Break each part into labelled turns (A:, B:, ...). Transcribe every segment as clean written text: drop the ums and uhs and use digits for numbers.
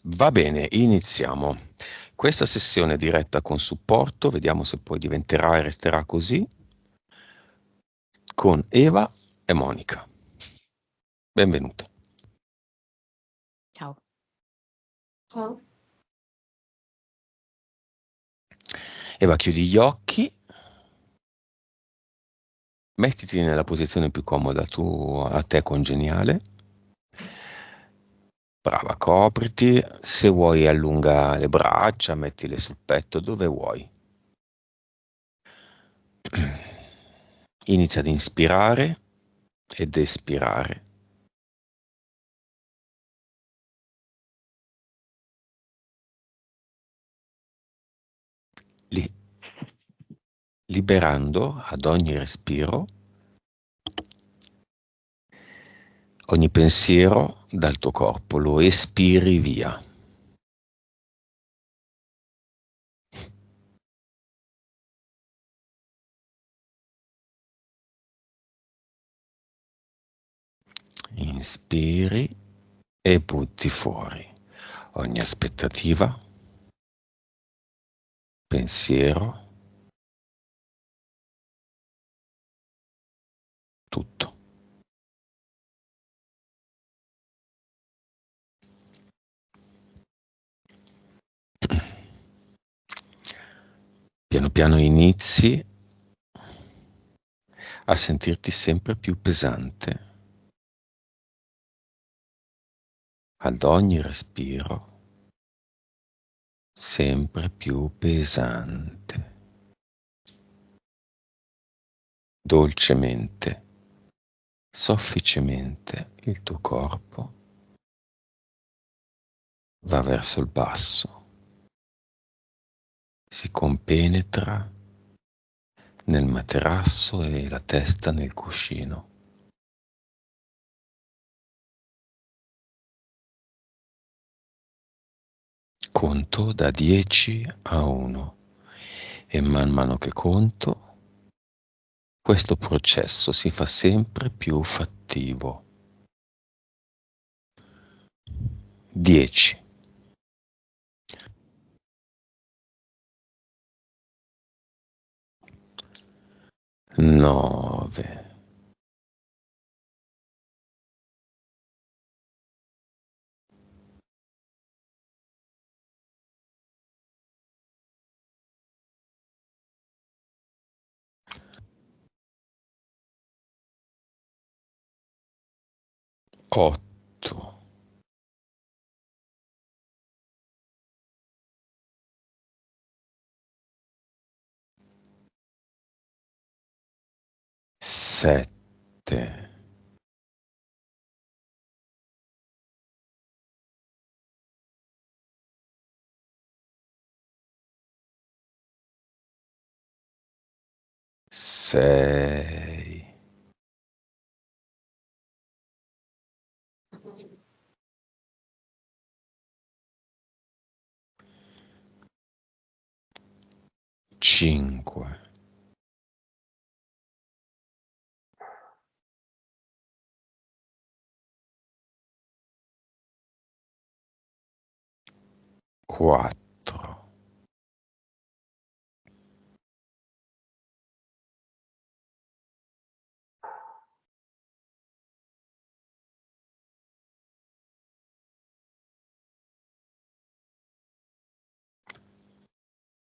A: Va bene, iniziamo. Questa sessione è diretta con supporto, vediamo se poi diventerà e resterà così, con Eva e Monica. Benvenute.
B: Ciao.
C: Ciao.
A: Eva, chiudi gli occhi, mettiti nella posizione più comoda a te congeniale. Brava, copriti, se vuoi allunga le braccia, mettile sul petto, dove vuoi. Inizia ad inspirare ed espirare. Liberando ad ogni respiro ogni pensiero dal tuo corpo, lo espiri via. Inspiri e butti fuori ogni aspettativa, pensiero, tutto. Piano piano inizi a sentirti sempre più pesante. Ad ogni respiro, sempre più pesante. Dolcemente, sofficemente il tuo corpo va verso il basso, si compenetra nel materasso e la testa nel cuscino. Conto da 10 a 1 e man mano che conto, questo processo si fa sempre più fattivo. 10. 9. 8. 7. 6. 5. 4.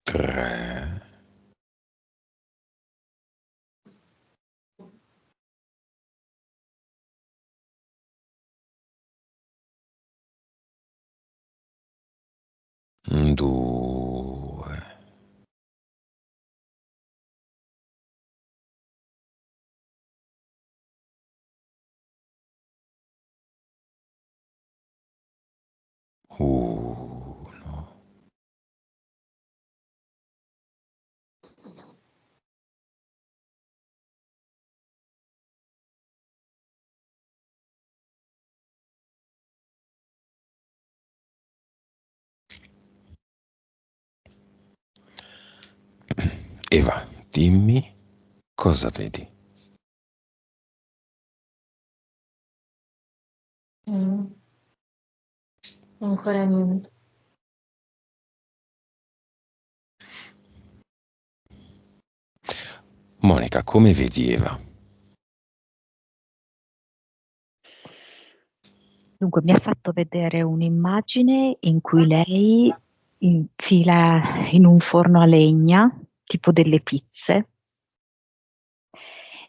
A: 3. 2. 1. Eva, dimmi cosa vedi.
C: Ancora niente.
A: Monica, come vedi Eva?
B: Dunque, mi ha fatto vedere un'immagine in cui lei infila in un forno a legna, tipo delle pizze,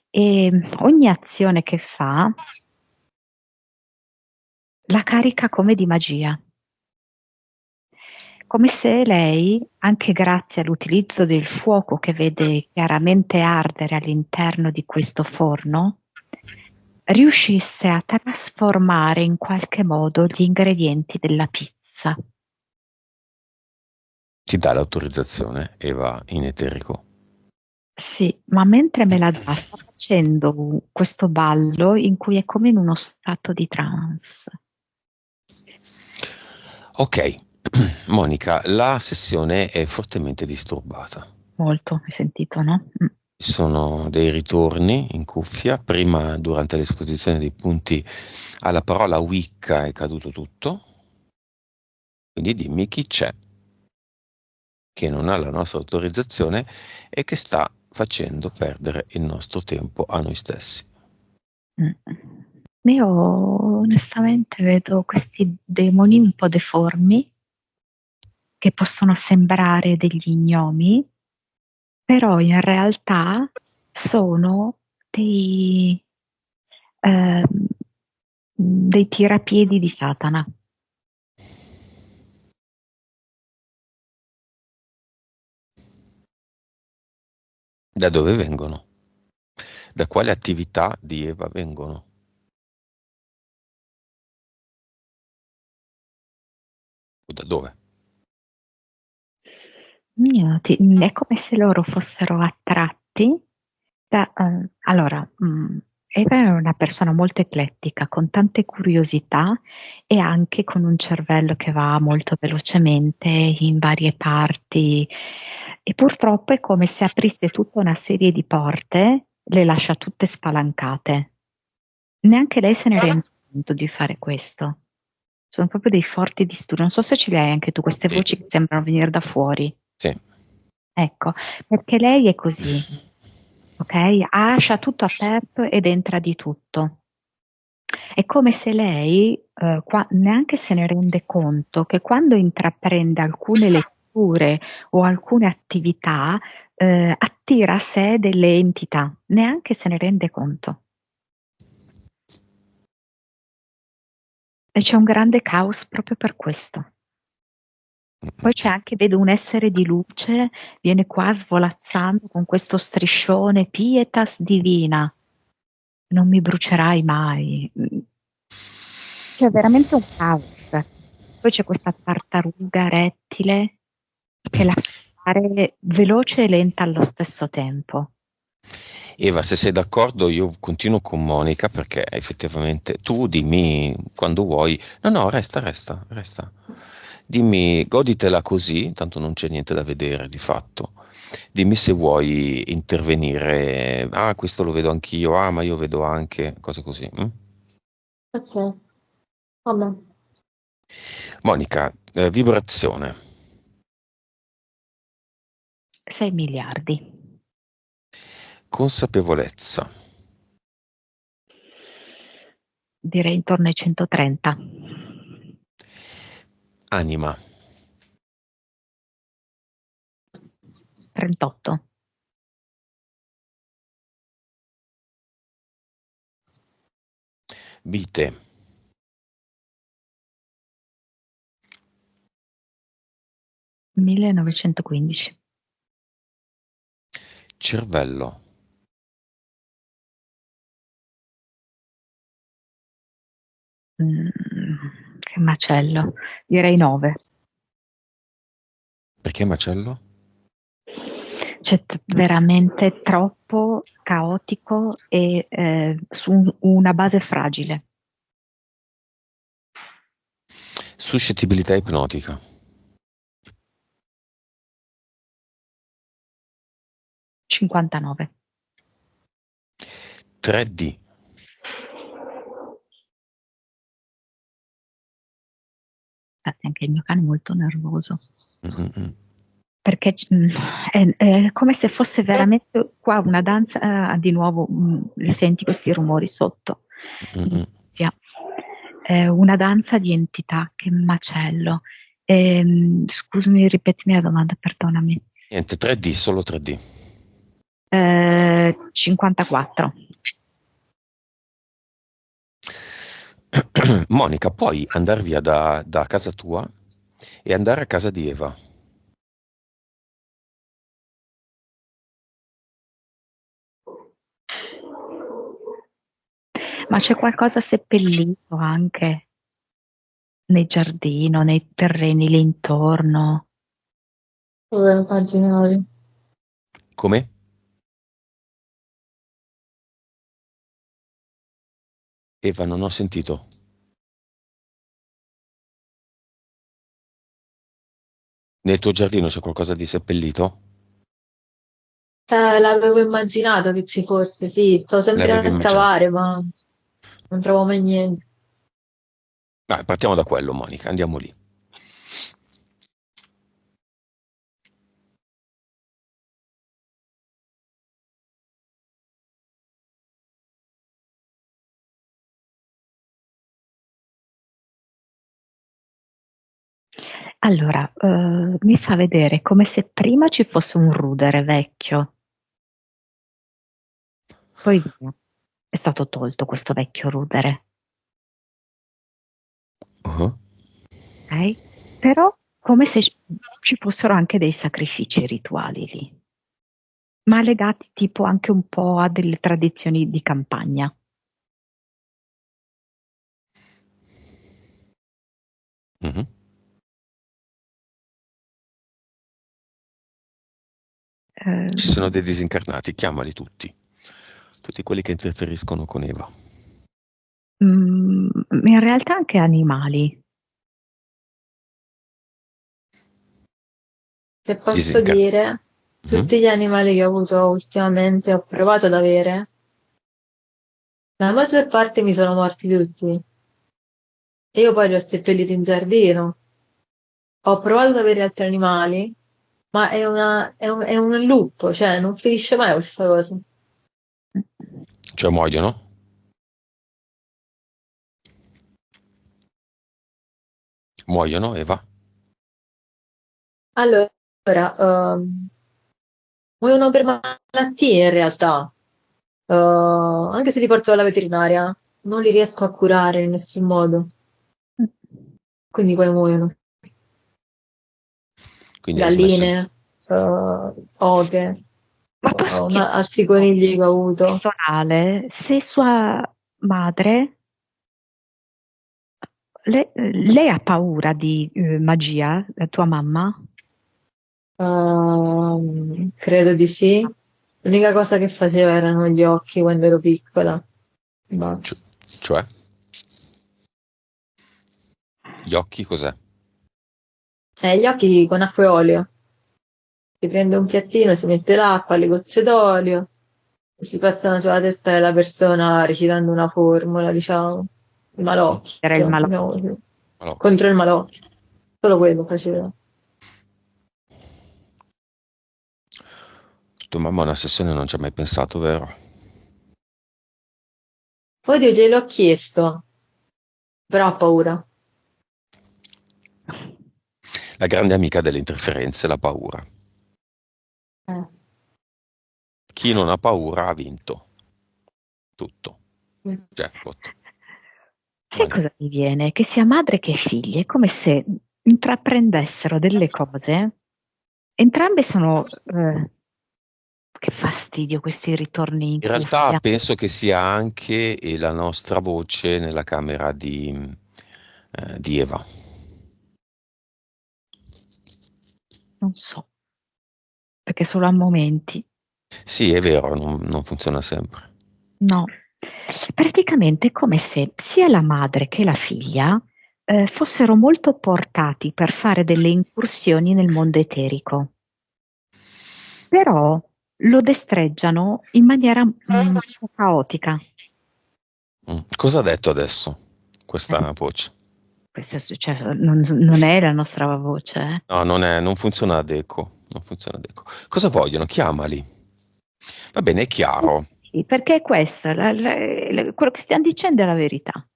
B: e ogni azione che fa la carica come di magia. Come se lei, anche grazie all'utilizzo del fuoco che vede chiaramente ardere all'interno di questo forno, riuscisse a trasformare in qualche modo gli ingredienti della pizza.
A: Ti dà l'autorizzazione Eva in eterico?
B: Sì, ma mentre me la dà, sta facendo questo ballo in cui è come in uno stato di trance.
A: Ok, Monica, la sessione è fortemente disturbata.
B: Molto, hai sentito, no?
A: Ci sono dei ritorni in cuffia. Prima, durante l'esposizione dei punti alla parola Wicca, è caduto tutto. Quindi dimmi chi c'è che non ha la nostra autorizzazione e che sta facendo perdere il nostro tempo a noi stessi.
B: Io onestamente vedo questi demoni un po' deformi che possono sembrare degli gnomi, però in realtà sono ehm, dei tirapiedi di Satana.
A: Da dove vengono? Da quale attività di Eva vengono? O da dove?
B: È come se loro fossero attratti da... allora, Eva è una persona molto eclettica, con tante curiosità e anche con un cervello che va molto velocemente in varie parti e purtroppo è come se aprisse tutta una serie di porte, le lascia tutte spalancate. Neanche lei se ne rende conto di fare questo. Sono proprio dei forti disturbi. Non so se ce li hai anche tu, queste
A: Sì,
B: voci che sembrano venire da fuori.
A: sì.
B: Ecco, perché lei è così, ok? Lascia tutto aperto ed entra di tutto. È come se lei neanche se ne rende conto che quando intraprende alcune letture o alcune attività attira a sé delle entità, neanche se ne rende conto. E c'è un grande caos proprio per questo. Poi c'è anche, vedo un essere di luce, viene qua svolazzando con questo striscione, pietas divina, non mi brucerai mai. C'è veramente un caos. Poi c'è questa tartaruga rettile che la fa fare veloce e lenta allo stesso tempo.
A: Eva, se sei d'accordo, io continuo con Monica perché effettivamente tu dimmi quando vuoi. No, no, resta. Dimmi, goditela così, tanto non c'è niente da vedere di fatto. Dimmi se vuoi intervenire. Ah, questo lo vedo anch'io. Ah, ma io vedo anche cose così.
C: Ok, vabbè.
A: Monica, vibrazione,
B: 6 miliardi.
A: consapevolezza,
B: Direi intorno ai 130.
A: anima,
B: 38.
A: vite,
B: 1915.
A: cervello,
B: Che macello. Direi 9.
A: perché macello?
B: C'è veramente troppo caotico e su una base fragile.
A: Suscettibilità ipnotica,
B: 59.
A: 3D, .
B: infatti anche il mio cane è molto nervoso,
A: Mm-mm.
B: perché è come se fosse veramente qua una danza, di nuovo senti questi rumori sotto,
A: Mm-mm.
B: è una danza di entità, che macello. Scusami, ripetimi la domanda, perdonami.
A: Niente, 3D, solo 3D.
B: 54.
A: Monica, puoi andare via da casa tua e andare a casa di Eva.
B: Ma c'è qualcosa seppellito anche nel giardino, nei terreni lì intorno?
C: Dove immaginare?
A: Come? Eva, non ho sentito. Nel tuo giardino c'è qualcosa di seppellito?
C: L'avevo immaginato che ci fosse, sì, sto sempre
A: L'avevi
C: a
A: immaginato?
C: scavare, ma non trovo mai niente.
A: Dai, partiamo da quello, Monica, andiamo lì.
B: Allora, mi fa vedere come se prima ci fosse un rudere vecchio, poi via. È stato tolto questo vecchio rudere,
A: Uh-huh.
B: ok? Però come se ci fossero anche dei sacrifici rituali lì, ma legati tipo anche un po' a delle tradizioni di campagna.
A: Mhm. Ci sono dei disincarnati, chiamali tutti. Tutti quelli che interferiscono con Eva.
B: In realtà anche animali.
C: Se posso
A: Disincar-
C: dire,
A: Mhm.
C: tutti gli animali che ho avuto ultimamente, ho provato ad avere, la maggior parte mi sono morti tutti. E io poi li ho seppelliti in giardino. Ho provato ad avere altri animali, ma è un loop, cioè non finisce mai questa cosa.
A: Cioè muoiono? Muoiono, Eva?
C: Allora, muoiono per malattie in realtà. Anche se li porto alla veterinaria, non li riesco a curare in nessun modo. Quindi poi muoiono.
A: Quindi hai smesso di...
C: Galline, oche,
B: Ma posso
C: altri
B: chiederti
C: conigli che ho avuto.
B: personale se sua madre, lei ha paura di magia, la tua mamma?
C: Credo di sì. L'unica cosa che faceva erano gli occhi quando ero piccola.
A: Cioè,
C: Basta.
A: cioè? Gli occhi cos'è?
C: Gli occhi con acqua e olio. Si prende un piattino, si mette l'acqua, le gocce d'olio e si passano sulla testa della persona recitando una formula, diciamo. Il
B: Era il
C: malocchio,
B: malocchio.
C: diciamo così.
A: Malocchio.
C: Contro il malocchio. Solo quello faceva.
A: Tua mamma a una sessione non ci ha mai pensato, vero?
C: Oddio, gliel'ho chiesto, però ho paura.
A: La grande amica delle interferenze, la paura.
C: Eh,
A: Chi non ha paura ha vinto. Tutto.
C: questo.
A: Jackpot.
B: Sai
A: Money.
B: cosa mi viene? Che sia madre che figlie, è come se intraprendessero delle cose. Entrambe sono, che fastidio questi ritorni in
A: In realtà
B: cuffia.
A: penso che sia anche la nostra voce nella camera di Eva.
B: Non so, perché solo a momenti.
A: Sì, è vero, non funziona sempre.
B: No, praticamente è come se sia la madre che la figlia fossero molto portati per fare delle incursioni nel mondo eterico, però lo destreggiano in maniera un po' caotica.
A: Cosa ha detto adesso
B: Eh,
A: questa voce?
B: cioè, non è la nostra voce, eh.
A: No, non funziona ad eco. Non funziona ad eco. Cosa vogliono? Chiamali. Va bene, è chiaro.
B: Sì, perché questo, quello che stiamo dicendo è la verità.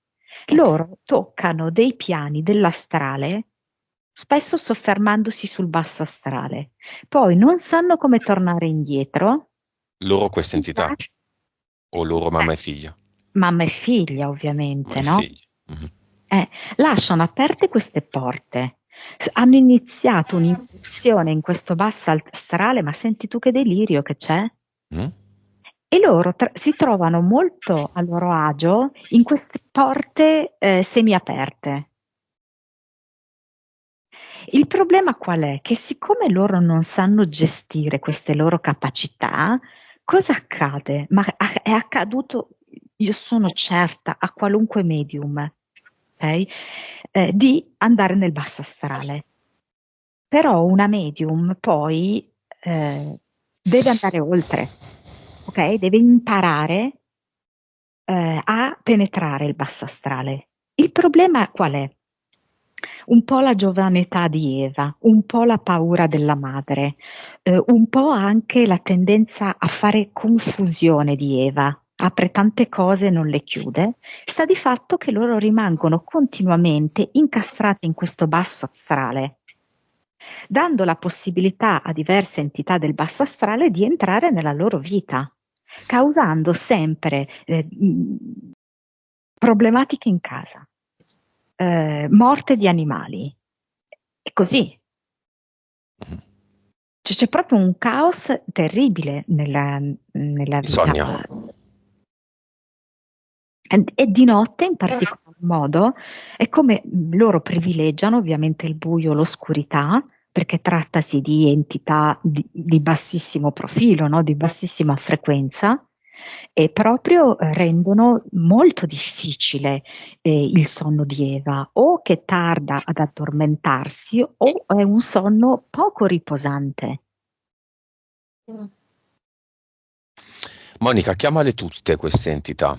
B: Loro toccano dei piani dell'astrale, spesso soffermandosi sul basso astrale. Poi non sanno come tornare indietro.
A: Loro questa entità. O loro mamma e figlia.
B: Mamma e figlia,
A: Mamma
B: ovviamente,
A: e
B: no?
A: figlia. Mhm.
B: Lasciano aperte queste porte. Hanno iniziato un'incursione in questo basso astrale, ma senti tu che delirio che c'è?
A: Mm?
B: E loro si trovano molto a loro agio in queste porte semiaperte. Il problema qual è? Che siccome loro non sanno gestire queste loro capacità, cosa accade? Ma è accaduto, io sono certa, a qualunque medium, ok? Di andare nel basso astrale. Però una medium poi deve andare oltre, ok? Deve imparare a penetrare il basso astrale. Il problema qual è? Un po' la giovane età di Eva, un po' la paura della madre, un po' anche la tendenza a fare confusione di Eva. Apre tante cose e non le chiude. Sta di fatto che loro rimangono continuamente incastrati in questo basso astrale, dando la possibilità a diverse entità del basso astrale di entrare nella loro vita, causando sempre problematiche in casa, morte di animali. È così.
A: Mhm.
B: Cioè, c'è proprio un caos terribile nella vita.
A: Sonia.
B: E di notte in particolar modo è come loro privilegiano ovviamente il buio, l'oscurità, perché trattasi di entità di bassissimo profilo, no? Di bassissima frequenza, e proprio rendono molto difficile il sonno di Eva, o che tarda ad addormentarsi, o è un sonno poco riposante.
A: Monica, chiamale tutte queste entità.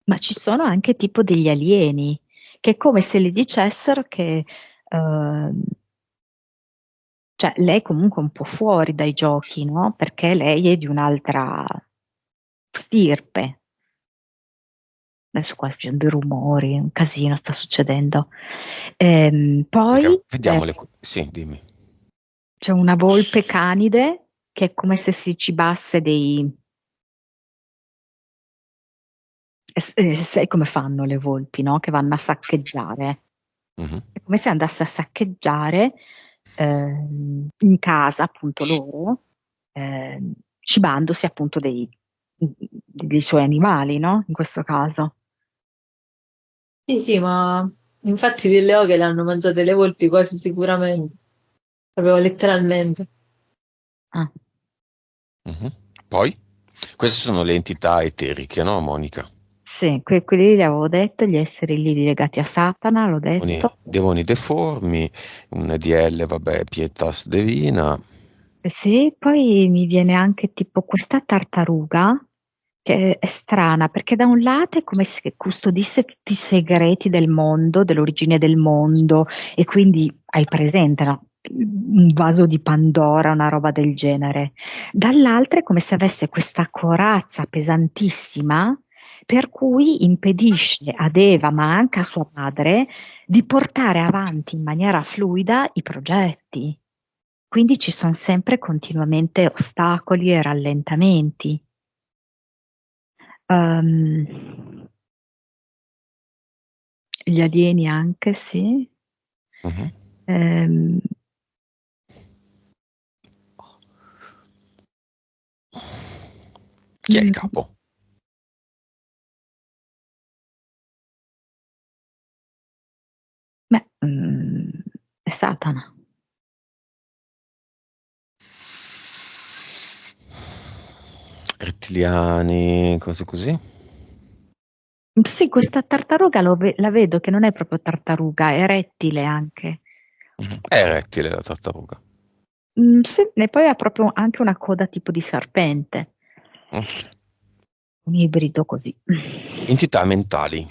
B: Ma ci sono anche tipo degli alieni, che è come se le dicessero che cioè, lei comunque è un po' fuori dai giochi, no? Perché lei è di un'altra stirpe. Adesso qua ci sono dei rumori, un casino sta succedendo. Poi
A: Vediamole. Sì, dimmi.
B: c'è una volpe canide che è come se si cibasse dei... sai come fanno le volpi, no? Che vanno a saccheggiare.
A: Mhm.
B: È come se andasse a saccheggiare in casa, appunto loro, cibandosi appunto dei suoi animali, no? In questo caso.
C: Sì, sì, ma infatti delle oche le hanno mangiate le volpi quasi sicuramente, proprio letteralmente.
B: Ah,
A: Mhm. Poi? Queste sono le entità eteriche, no, Monica?
B: sì, quelli li avevo detto, gli esseri lì legati a Satana, l'ho detto.
A: Demoni deformi, un DL, vabbè, pietas divina.
B: Sì, poi mi viene anche tipo questa tartaruga che è strana perché da un lato è come se custodisse tutti i segreti del mondo, dell'origine del mondo, e quindi hai presente, no? Un vaso di Pandora, una roba del genere. Dall'altra è come se avesse questa corazza pesantissima per cui impedisce ad Eva, ma anche a sua madre, di portare avanti in maniera fluida i progetti. Quindi ci sono sempre continuamente ostacoli e rallentamenti. Ehm, gli alieni anche, sì.
A: Mhm.
B: Ehm,
A: Chi è il
B: mm,
A: capo?
B: beh, è Satana.
A: Rettiliani, cose così?
B: Sì, questa tartaruga la vedo che non è proprio tartaruga, è rettile anche.
A: Mhm. È rettile la tartaruga.
B: Sì, e poi ha proprio anche una coda tipo di serpente,
A: Ok.
B: un ibrido così.
A: Entità mentali.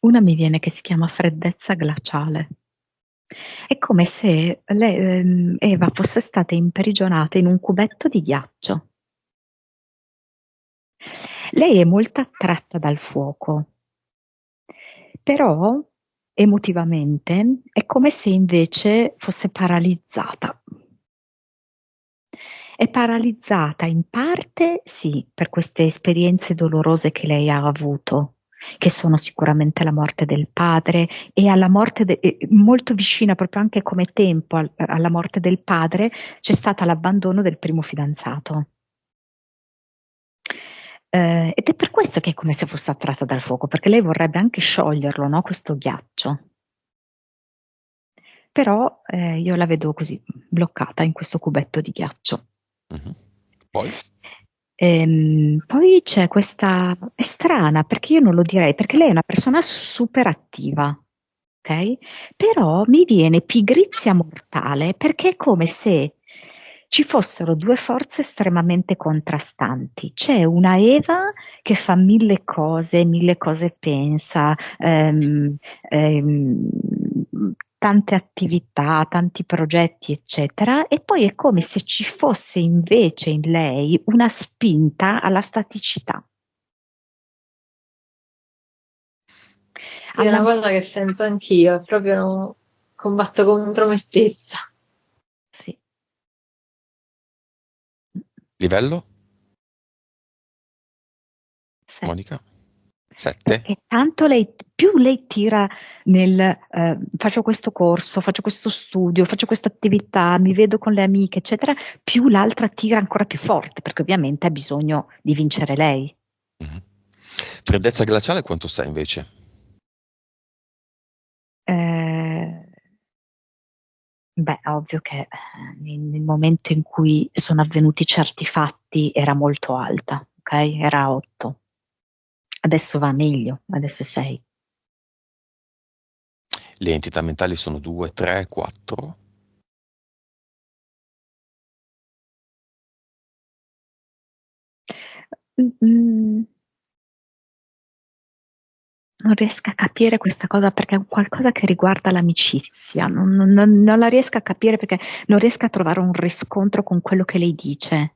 B: Una mi viene che si chiama freddezza glaciale. È come se Eva fosse stata imprigionata in un cubetto di ghiaccio. Lei è molto attratta dal fuoco, però emotivamente è come se invece fosse paralizzata. È paralizzata in parte, sì, per queste esperienze dolorose che lei ha avuto, che sono sicuramente la morte del padre e alla morte molto vicina proprio anche come tempo alla morte del padre c'è stato l'abbandono del primo fidanzato. Ed è per questo che è come se fosse attratta dal fuoco, perché lei vorrebbe anche scioglierlo, no? Questo ghiaccio. Però io la vedo così, bloccata in questo cubetto di ghiaccio.
A: Mhm. Poi?
B: Poi c'è questa, è strana perché io non lo direi, perché lei è una persona super attiva, ok? Però mi viene pigrizia mortale perché è come se ci fossero due forze estremamente contrastanti. C'è una Eva che fa mille cose pensa, ehm, tante attività, tanti progetti, eccetera, e poi è come se ci fosse invece in lei una spinta alla staticità.
C: Sì, è una cosa che sento anch'io, è proprio combatto contro me stessa.
B: Sì.
A: Livello?
B: Sì.
A: Monica?
B: Perché
A: 7?
B: tanto più lei tira nel faccio questo corso, faccio questo studio, faccio questa attività, mi vedo con le amiche, eccetera, più l'altra tira ancora più forte, perché ovviamente ha bisogno di vincere lei.
A: Mhm. Freddezza glaciale quanto sei invece?
B: Eh, Beh, ovvio che nel momento in cui sono avvenuti certi fatti era molto alta, ok? Era 8. Adesso va meglio, adesso è 6.
A: Le entità mentali sono 2, 3, 4?
B: Non riesco a capire questa cosa perché è qualcosa che riguarda l'amicizia, non la riesco a capire perché non riesco a trovare un riscontro con quello che lei dice.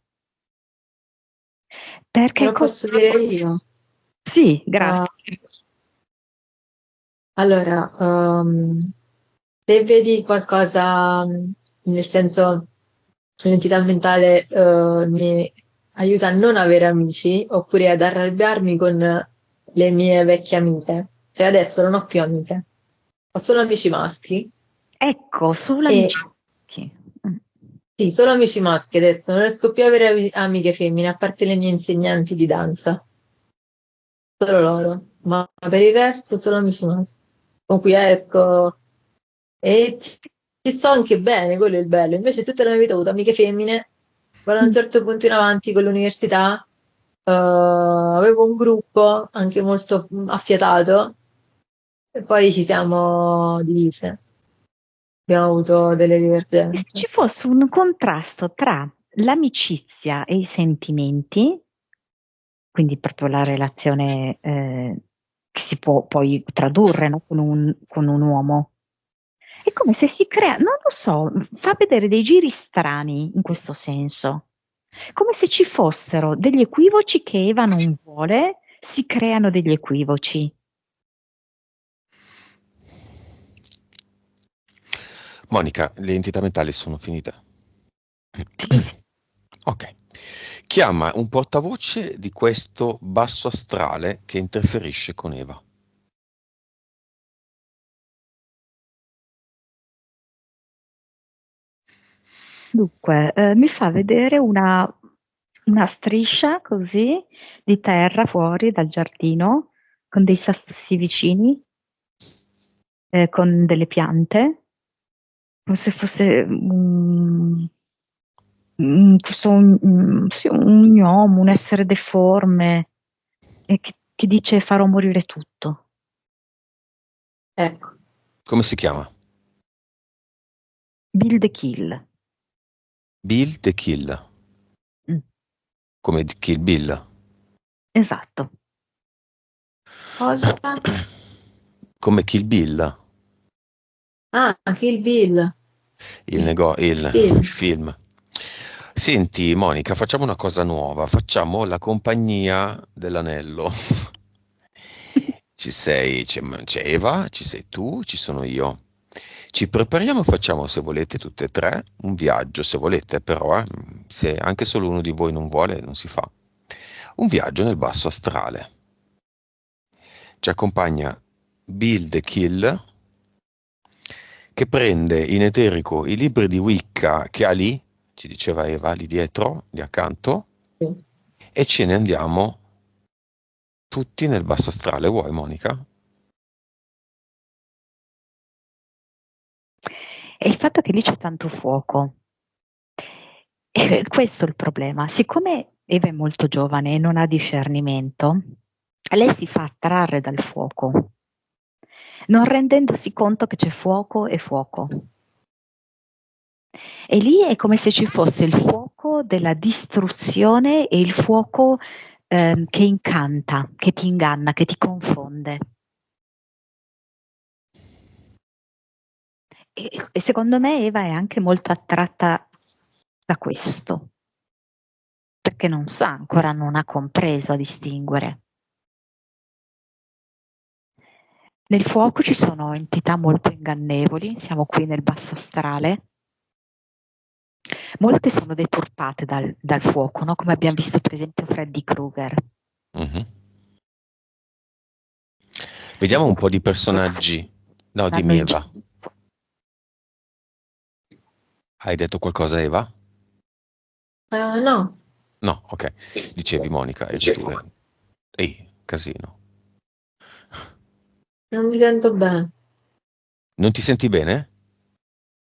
C: Te
B: Perché
C: lo posso dire io.
B: Sì,
C: Uh,
B: grazie.
C: allora, se vedi qualcosa, nel senso, l'entità mentale mi aiuta a non avere amici oppure ad arrabbiarmi con le mie vecchie amiche. Cioè adesso non ho più amiche, ho solo amici maschi
B: Ecco, solo
C: e
B: amici maschi. Mm.
C: sì, solo amici maschi adesso, non riesco più ad avere amiche femmine, a parte le mie insegnanti di danza, solo loro, ma per il resto solo amici maschi, con cui esco e ci sto anche bene, quello è il bello. Invece tutta la mia vita ho avuto amiche femmine, ma da un
B: Mm.
C: certo punto in avanti con l'università avevo un gruppo anche molto affiatato e poi ci siamo divise, abbiamo avuto delle
B: E se
C: divergenze.
B: ci fosse un contrasto tra l'amicizia e i sentimenti, quindi proprio la relazione che si può poi tradurre, no, con un uomo. È come se si crea, non lo so, fa vedere dei giri strani in questo senso. Come se ci fossero degli equivoci che Eva non vuole, si creano degli equivoci.
A: Monica, le entità mentali sono finite.
B: Sì, sì.
A: Ok. Chiama un portavoce di questo basso astrale che interferisce con Eva.
B: Dunque, mi fa vedere una striscia così di terra fuori dal giardino con dei sassi vicini, con delle piante, come se fosse sì, un gnomo, un essere deforme e che dice farò morire tutto.
C: Ecco,
A: Come si chiama?
B: Bill the Kill.
A: Bill the Kill.
B: Mm,
A: Come di Kill Bill.
C: cosa?
A: come Kill Bill,
C: Ah, Kill Bill.
A: il film. Senti, Monica, facciamo una cosa nuova, facciamo la compagnia dell'anello. C'è Eva, ci sei tu, ci sono io. Ci prepariamo e facciamo, se volete, tutte e tre un viaggio, se volete, però, se anche solo uno di voi non vuole, non si fa. Un viaggio nel basso astrale. Ci accompagna Bill the Kill, che prende in eterico i libri di Wicca che ha lì, ci diceva Eva, lì dietro, lì accanto,
C: Sì.
A: e ce ne andiamo tutti nel basso astrale. Vuoi, Monica?
B: E il fatto che lì c'è tanto fuoco. E questo è il problema. Siccome Eva è molto giovane e non ha discernimento, lei si fa attrarre dal fuoco, non rendendosi conto che c'è fuoco e fuoco. E lì è come se ci fosse il fuoco della distruzione e il fuoco che incanta, che ti inganna, che ti confonde. E secondo me Eva è anche molto attratta da questo, perché non sa ancora, non ha compreso a distinguere. Nel fuoco ci sono entità molto ingannevoli, siamo qui nel basso astrale. Molte sono deturpate dal fuoco, no? Come abbiamo visto per esempio Freddy Krueger.
A: Mhm. Vediamo un po' di personaggi. No,
B: Vanno
A: dimmi
B: in
A: Eva. Hai detto qualcosa, Eva?
C: No,
A: No, ok. Dicevi Monica, e tu. Ehi, casino.
C: non mi sento bene.
A: Non ti senti bene?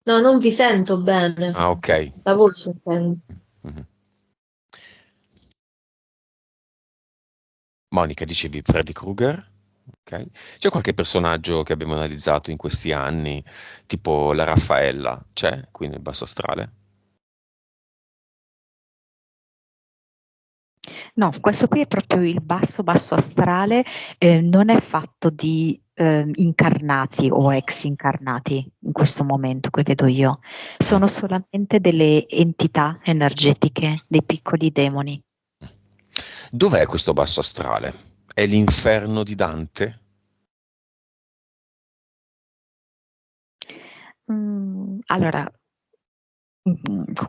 C: No, non vi sento bene.
A: Ah, ok.
C: La voce intendo.
A: Mhm. Monica, dicevi Freddy Krueger? Ok. C'è qualche personaggio che abbiamo analizzato in questi anni, tipo la Raffaella, c'è qui nel basso astrale?
B: No, questo qui è proprio il basso basso astrale, non è fatto di incarnati o ex incarnati in questo momento che vedo io,
A: Mm.
B: sono solamente delle entità energetiche, dei piccoli demoni.
A: Dov'è questo basso astrale? È l'inferno di Dante?
B: Allora,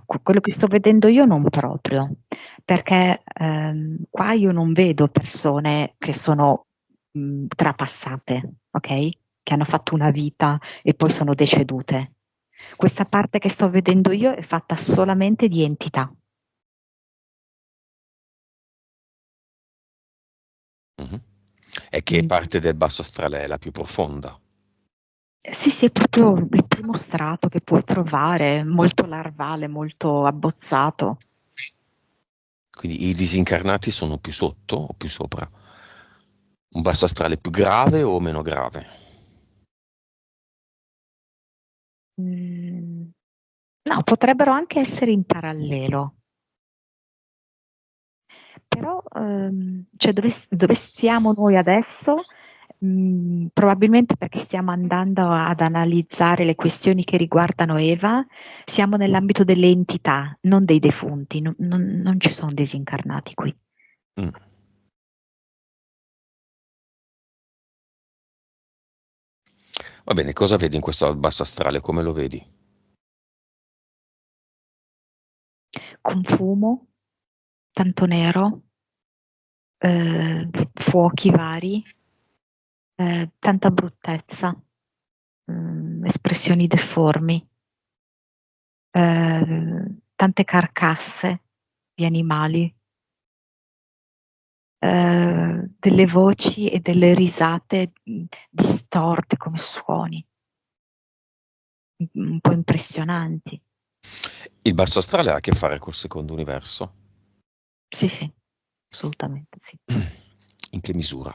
B: quello che sto vedendo io non proprio, perché qua io non vedo persone che sono trapassate, ok? Che hanno fatto una vita e poi sono decedute. Questa parte che sto vedendo io è fatta solamente di entità.
A: Mhm. E che
B: Mm.
A: parte del basso astrale è la più profonda?
B: Sì, sì, è proprio il primo strato che puoi trovare, molto larvale, molto abbozzato.
A: Quindi i disincarnati sono più sotto o più sopra? Un basso astrale più grave o meno grave?
B: Mm, no, potrebbero anche essere in parallelo. Però, cioè dove stiamo noi adesso, probabilmente perché stiamo andando ad analizzare le questioni che riguardano Eva, siamo nell'ambito delle entità, non dei defunti, non ci sono disincarnati qui.
A: Mm. Va bene, cosa vedi in questo basso astrale? Come lo vedi?
B: Con fumo, tanto nero, fuochi vari, tanta bruttezza, espressioni deformi. Tante carcasse di animali, delle voci e delle risate distorte come suoni, un po' impressionanti.
A: Il basso astrale ha a che fare col secondo universo?
B: Sì, sì, assolutamente sì.
A: In che misura?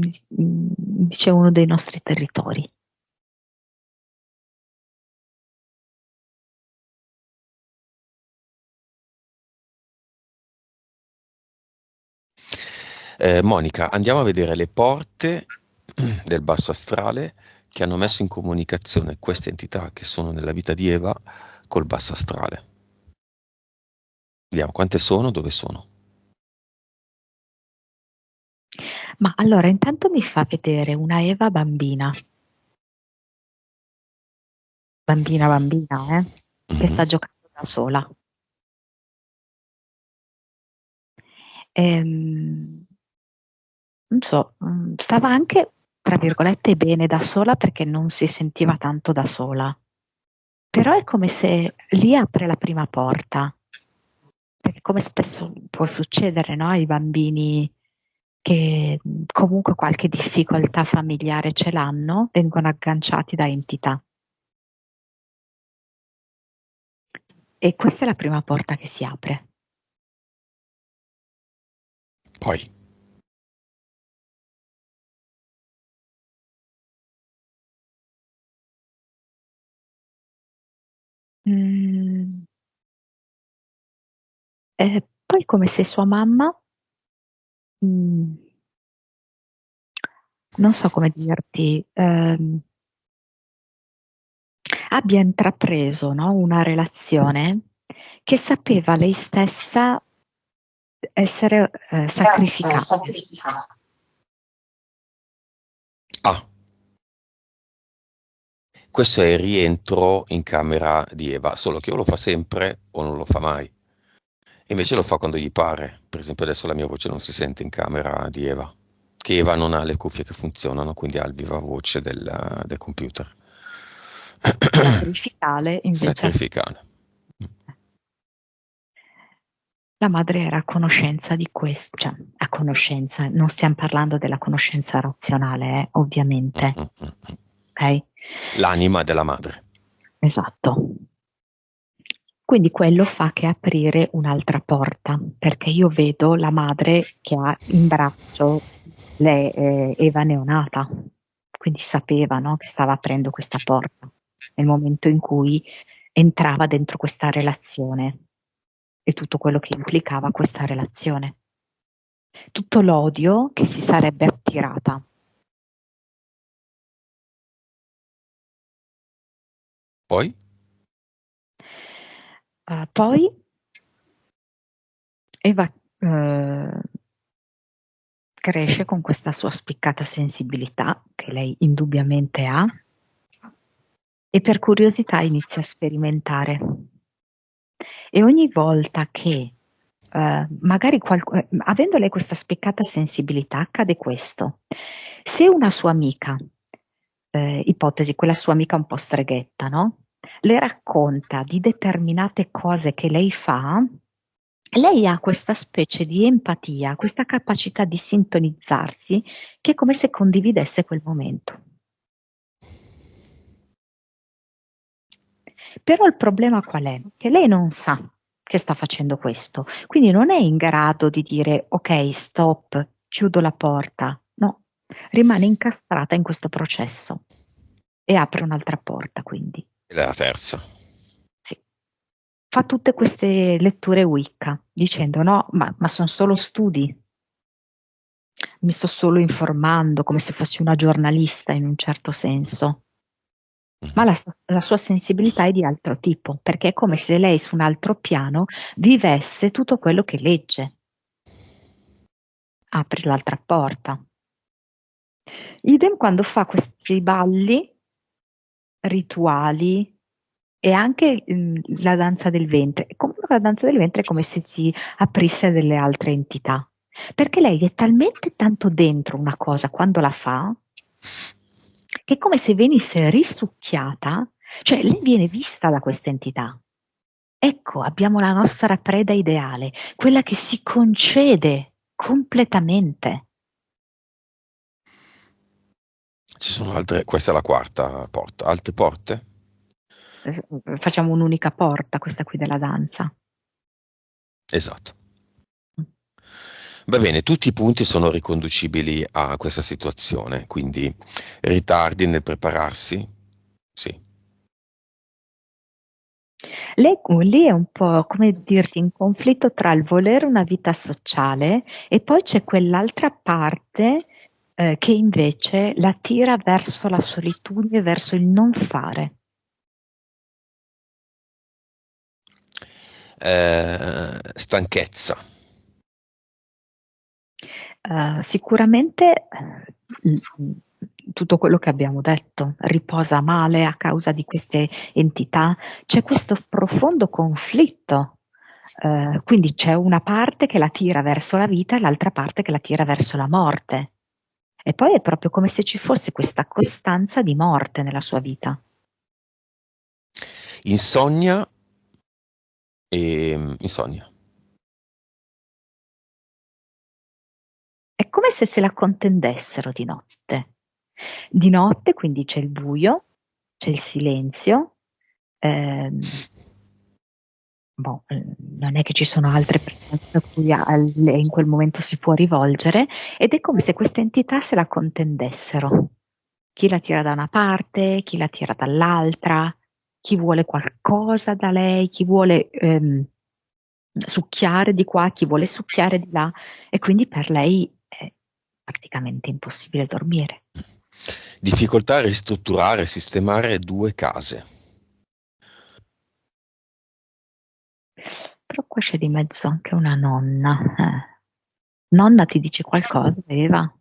B: Dice uno dei nostri territori.
A: Monica, andiamo a vedere le porte del basso astrale che hanno messo in comunicazione queste entità che sono nella vita di Eva col basso astrale. Vediamo quante sono, dove sono.
B: Ma allora, intanto mi fa vedere una Eva bambina, che sta giocando da sola. Non so, stava anche, tra virgolette, bene da sola perché non si sentiva tanto da sola. Però è come se lì apre la prima porta, perché come spesso può succedere, no, ai bambini che comunque qualche difficoltà familiare ce l'hanno, vengono agganciati da entità. E questa è la prima porta che si apre.
A: Poi,
B: Poi come se sua mamma, non so come dirti, abbia intrapreso, no, una relazione che sapeva lei stessa essere sacrificata.
A: ah, questo è il rientro in camera di Eva, solo che o lo fa sempre o non lo fa mai. Invece lo fa quando gli pare. Per esempio adesso la mia voce non si sente in camera di Eva, che Eva non ha le cuffie che funzionano, quindi ha il viva voce del computer.
B: Sacrificale invece.
A: Sacrificale.
B: La madre era a conoscenza di questo, cioè a conoscenza, non stiamo parlando della conoscenza razionale, ovviamente. Ok?
A: L'anima della madre.
B: Esatto. Quindi quello fa che aprire un'altra porta, perché io vedo la madre che ha in braccio Eva neonata, quindi sapeva, no, che stava aprendo questa porta nel momento in cui entrava dentro questa relazione e tutto quello che implicava questa relazione. Tutto l'odio che si sarebbe attirata.
A: Poi?
B: Poi Eva cresce con questa sua spiccata sensibilità, che lei indubbiamente ha, e per curiosità inizia a sperimentare. E ogni volta che magari avendo lei questa spiccata sensibilità, accade questo. Se una sua amica, ipotesi, quella sua amica un po' streghetta, no? Le racconta di determinate cose che lei fa, lei ha questa specie di empatia, questa capacità di sintonizzarsi, che è come se condividesse quel momento. Però il problema qual è? Che lei non sa che sta facendo questo, quindi non è in grado di dire ok, stop, chiudo la porta. No, rimane incastrata in questo processo e apre un'altra porta, quindi.
A: E la terza.
B: Sì. Fa tutte queste letture Wicca, dicendo no, ma sono solo studi. Mi sto solo informando come se fossi una giornalista in un certo senso. Ma la sua sensibilità è di altro tipo, perché è come se lei su un altro piano vivesse tutto quello che legge. Apri l'altra porta. Idem quando fa questi balli rituali e anche la danza del ventre. Comunque la danza del ventre è come se si aprisse a delle altre entità, perché lei è talmente tanto dentro una cosa quando la fa, che è come se venisse risucchiata, cioè lei viene vista da questa entità. Ecco, abbiamo la nostra preda ideale, quella che si concede completamente.
A: Ci sono altre, questa è la quarta porta. Altre porte?
B: Facciamo un'unica porta, questa qui della danza.
A: Esatto. Va bene, tutti i punti sono riconducibili a questa situazione, quindi ritardi nel prepararsi, sì.
B: Lì è un po', come dirti, in conflitto tra il volere una vita sociale e poi c'è quell'altra parte che invece la tira verso la solitudine, verso il non fare.
A: Stanchezza.
B: Sicuramente tutto quello che abbiamo detto, riposa male a causa di queste entità, c'è questo profondo conflitto. Quindi c'è una parte che la tira verso la vita e l'altra parte che la tira verso la morte. E poi è proprio come se ci fosse questa costanza di morte nella sua vita.
A: Insonnia e insonnia.
B: È come se la contendessero di notte. Di notte quindi c'è il buio, c'è il silenzio, non è che ci sono altre persone a cui in quel momento si può rivolgere, ed è come se queste entità se la contendessero. Chi la tira da una parte, chi la tira dall'altra, chi vuole qualcosa da lei, chi vuole succhiare di qua, chi vuole succhiare di là, e quindi per lei è praticamente impossibile dormire.
A: Difficoltà a ristrutturare e sistemare 2 case.
B: Però qua c'è di mezzo anche una nonna. Nonna ti dice qualcosa, Eva?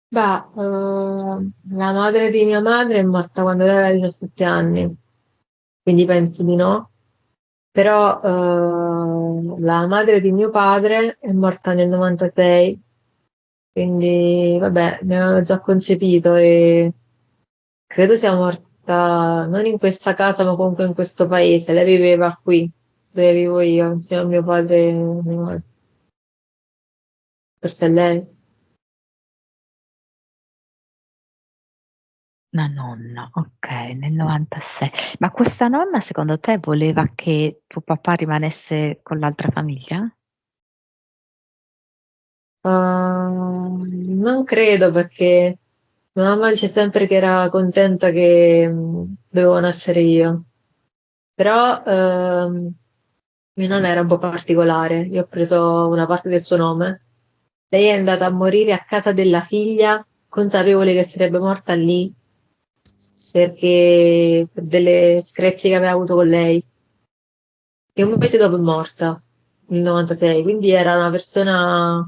C: Beh, la madre di mia madre è morta quando aveva 17 anni, quindi penso di no. Però la madre di mio padre è morta nel 96, quindi vabbè, mi aveva già concepito e credo sia morta non in questa casa, ma comunque in questo paese. Lei viveva qui, dove vivo io, insieme a mio padre e mia madre. Forse è lei.
B: Una nonna, ok, nel 96. Ma questa nonna, secondo te, voleva che tuo papà rimanesse con l'altra famiglia?
C: Non credo perché mia mamma dice sempre che era contenta che dovevo nascere io. Però mia nonna era un po' particolare. Io ho preso una parte del suo nome. Lei è andata a morire a casa della figlia, consapevole che sarebbe morta lì perché per delle screzie che aveva avuto con lei. E un mese dopo è morta, nel 96. Quindi era una persona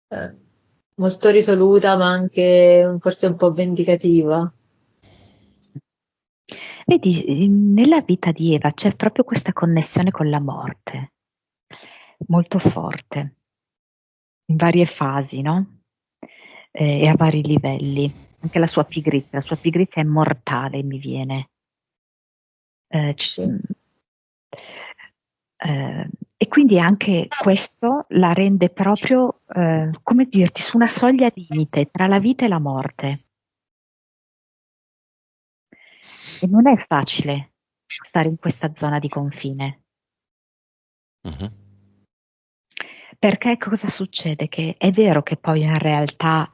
C: eh, molto risoluta, ma anche forse un po' vendicativa.
B: Vedi, nella vita di Eva c'è proprio questa connessione con la morte, molto forte, in varie fasi, no? E a vari livelli. Anche la sua pigrizia è mortale, mi viene. Eh, ci-
C: Sì.
B: e quindi anche questo la rende proprio, come dirti, su una soglia limite tra la vita e la morte. E non è facile stare in questa zona di confine.
A: Mhm.
B: Perché cosa succede? Che è vero che poi in realtà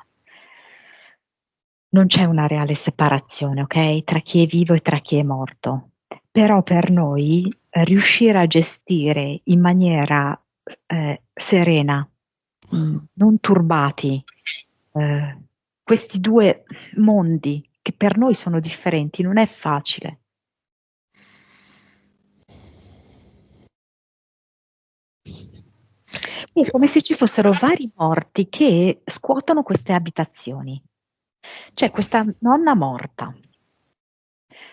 B: non c'è una reale separazione, ok? Tra chi è vivo e tra chi è morto. Però per noi riuscire a gestire in maniera serena, non turbati, eh, questi due mondi che per noi sono differenti, non è facile. È come se ci fossero vari morti che scuotono queste abitazioni. C'è questa nonna morta,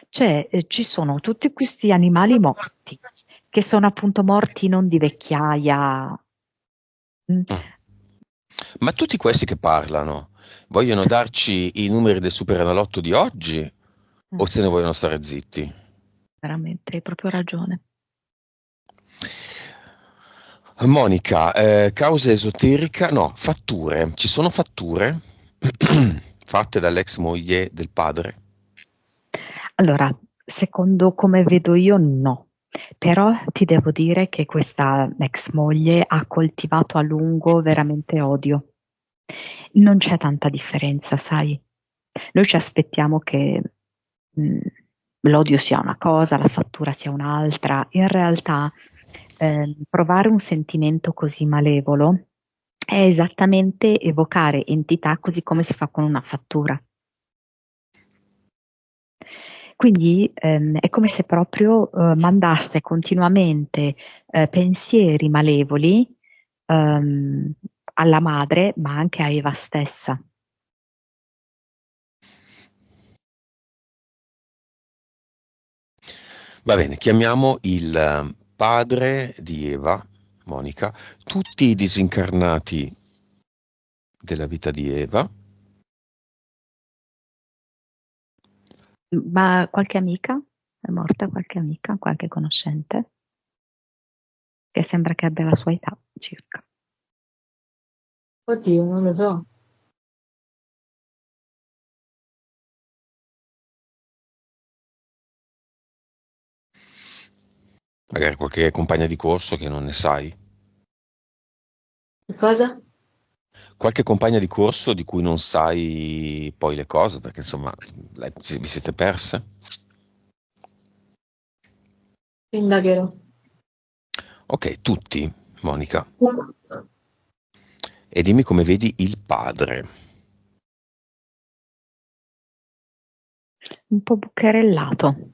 B: ci sono tutti questi animali morti, che sono appunto morti non di vecchiaia. Mm.
A: Mm. Ma tutti questi che parlano vogliono darci i numeri del Superenalotto di oggi o se ne vogliono stare zitti?
B: Veramente, hai proprio ragione.
A: Monica, causa esoterica, no, fatture. Ci sono fatture fatte dall'ex moglie del padre?
B: Allora, secondo come vedo io, no. Però ti devo dire che questa ex moglie ha coltivato a lungo veramente odio. Non c'è tanta differenza, sai? Noi ci aspettiamo che l'odio sia una cosa, la fattura sia un'altra. In realtà provare un sentimento così malevolo è esattamente evocare entità così come si fa con una fattura. Quindi è come se proprio mandasse continuamente pensieri malevoli alla madre, ma anche a Eva stessa.
A: Va bene, chiamiamo il padre di Eva, Monica, tutti i disincarnati della vita di Eva.
B: Ma qualche amica? È morta qualche amica, qualche conoscente? Che sembra che abbia la sua età circa.
C: Oddio, non lo so.
A: Magari qualche compagna di corso che non ne sai.
C: Che cosa?
A: Qualche compagna di corso di cui non sai poi le cose, perché insomma vi siete perse.
C: Indagherò.
A: Ok, tutti, Monica. E dimmi come vedi il padre.
B: Un po' bucherellato.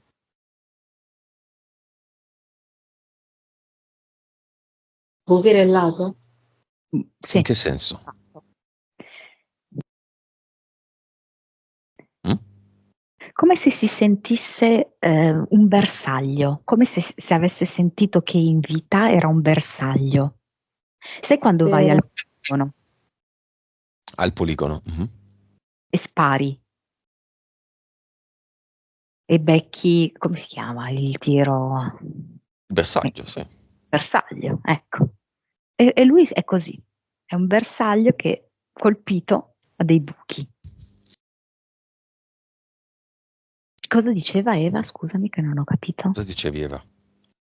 C: Bucherellato?
B: Sì.
A: In che senso? Mm?
B: Come se si sentisse un bersaglio, come se avesse sentito che in vita era un bersaglio. Sai quando vai
C: Eh,
B: al poligono
A: Al poligono. Mhm.
B: e spari e becchi, come si chiama, il tiro
A: Bersaglio, sì.
B: bersaglio, ecco. E lui è così, è un bersaglio che colpito ha dei buchi. Cosa diceva Eva? Scusami che non ho capito.
A: Cosa dicevi, Eva?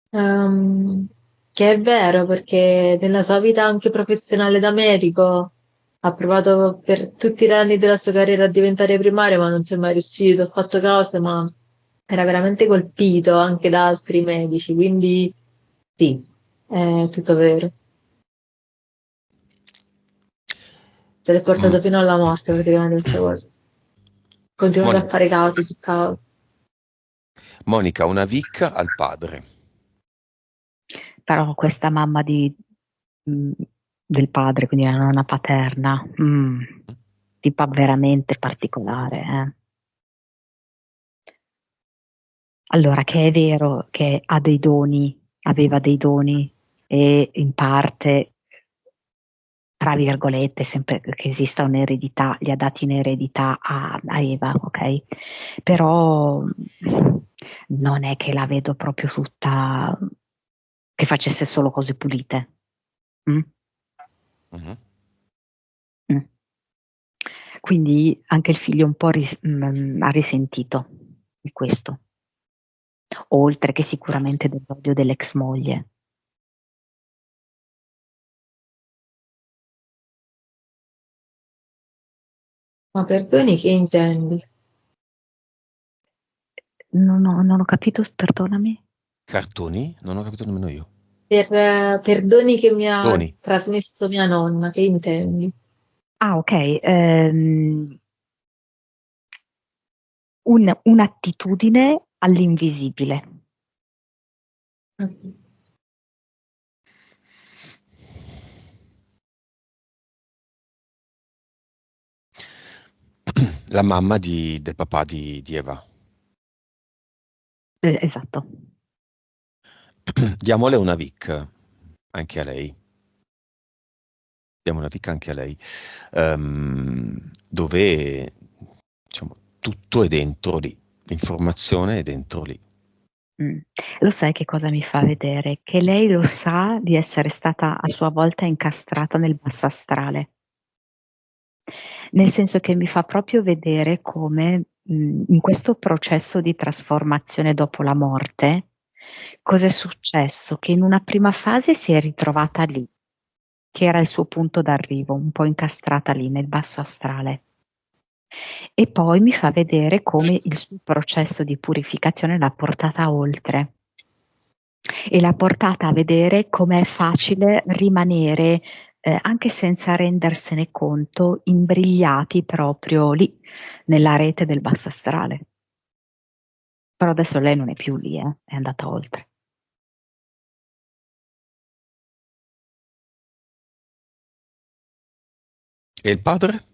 C: ehm, che è vero perché nella sua vita anche professionale da medico ha provato per tutti gli anni della sua carriera a diventare primario, ma non c'è mai riuscito, ha fatto cose, ma era veramente colpito anche da altri medici, quindi sì, è tutto vero. Se l'è
A: Mm.
C: portato fino alla morte praticamente questa cosa. Continuando a
A: Monica,
C: fare causa su causa.
A: Monica, una vicca al padre.
B: Però questa mamma mh, del padre, quindi la nonna paterna, tipa veramente particolare. Allora, che è vero che ha dei doni, aveva dei doni e in parte, tra virgolette, sempre che esista un'eredità, li ha dati in eredità a Eva, ok? Però non è che la vedo proprio tutta, che facesse solo cose pulite. Mm?
A: Mhm.
B: Mm. Quindi anche il figlio un po' ha risentito di questo, oltre che sicuramente dell'odio dell'ex moglie.
C: Ma perdoni che intendi?
B: Non ho capito, perdonami.
A: Cartoni? Non ho capito nemmeno io.
C: Perdoni che mi ha
A: Doni.
C: trasmesso mia nonna, che intendi?
B: Ah, ok. Un'attitudine all'invisibile.
A: La mamma del papà di Eva.
B: Esatto.
A: Diamole una vic anche a lei. Diamo una vic anche a lei. Dove diciamo, tutto è dentro lì. L'informazione è dentro lì.
B: Mm. Lo sai che cosa mi fa vedere? Che lei lo sa di essere stata a sua volta incastrata nel basso astrale. Nel senso che mi fa proprio vedere come in questo processo di trasformazione dopo la morte, cosa è successo? Che in una prima fase si è ritrovata lì, che era il suo punto d'arrivo, un po' incastrata lì nel basso astrale. E poi mi fa vedere come il suo processo di purificazione l'ha portata oltre e l'ha portata a vedere com'è facile rimanere, anche senza rendersene conto, imbrigliati proprio lì, nella rete del basso astrale. Però adesso lei non è più lì, è andata oltre.
A: E il padre?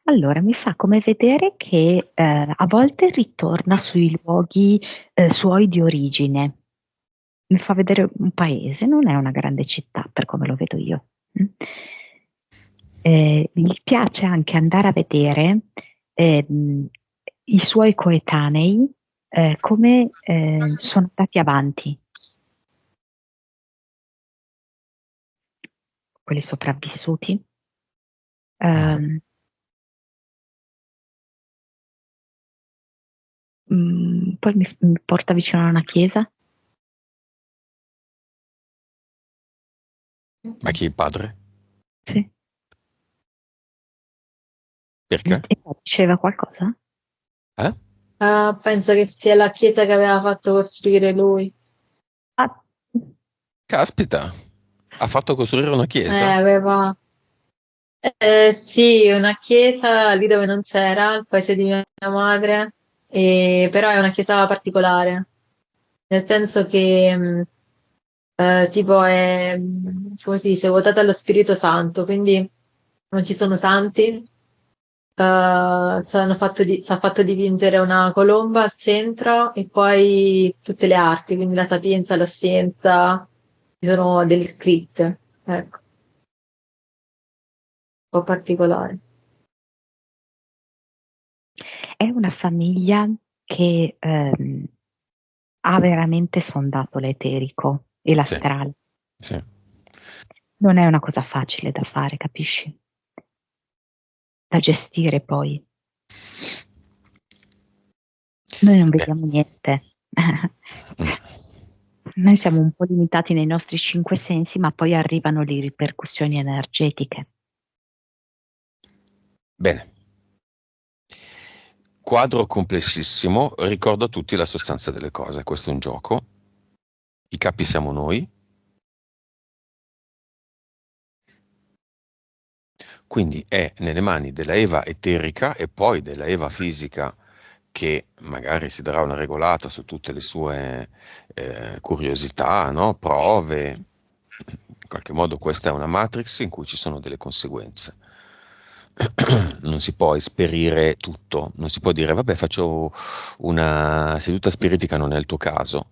B: Allora mi fa come vedere che a volte ritorna sui luoghi suoi di origine. Mi fa vedere un paese, non è una grande città per come lo vedo io. Mm. Gli piace anche andare a vedere i suoi coetanei come sono andati avanti, quelli sopravvissuti. Ehm, Poi mi porta vicino a una chiesa.
A: Ma chi è il padre?
B: Sì.
A: Perché?
B: E poi diceva qualcosa?
A: Eh?
C: Penso che sia la chiesa che aveva fatto costruire lui.
B: Ah,
A: Caspita, ha fatto costruire una chiesa?
C: Aveva... sì, una chiesa lì dove non c'era, il paese di mia madre, però è una chiesa particolare, nel senso che tipo è, come si dice, votata allo Spirito Santo, quindi non ci sono santi. Ci ha fatto dipingere una colomba al centro e poi tutte le arti, quindi la sapienza, la scienza, ci sono delle scritte, ecco, un po' particolari.
B: è una famiglia che ha veramente sondato l'eterico e
A: Sì,
B: l'astrale.
A: sì.
B: Non è una cosa facile da fare, capisci? Da gestire poi. Noi non
A: Beh,
B: vediamo niente.
A: mm,
B: Noi siamo un po' limitati nei nostri cinque sensi, ma poi arrivano le ripercussioni energetiche.
A: bene. Quadro complessissimo, ricordo a tutti la sostanza delle cose. Questo è un gioco. I capi siamo noi. Quindi è nelle mani della Eva eterica e poi della Eva fisica che magari si darà una regolata su tutte le sue curiosità, no? Prove. In qualche modo questa è una matrix in cui ci sono delle conseguenze. Non si può esperire tutto, non si può dire vabbè faccio una seduta spiritica, non è il tuo caso,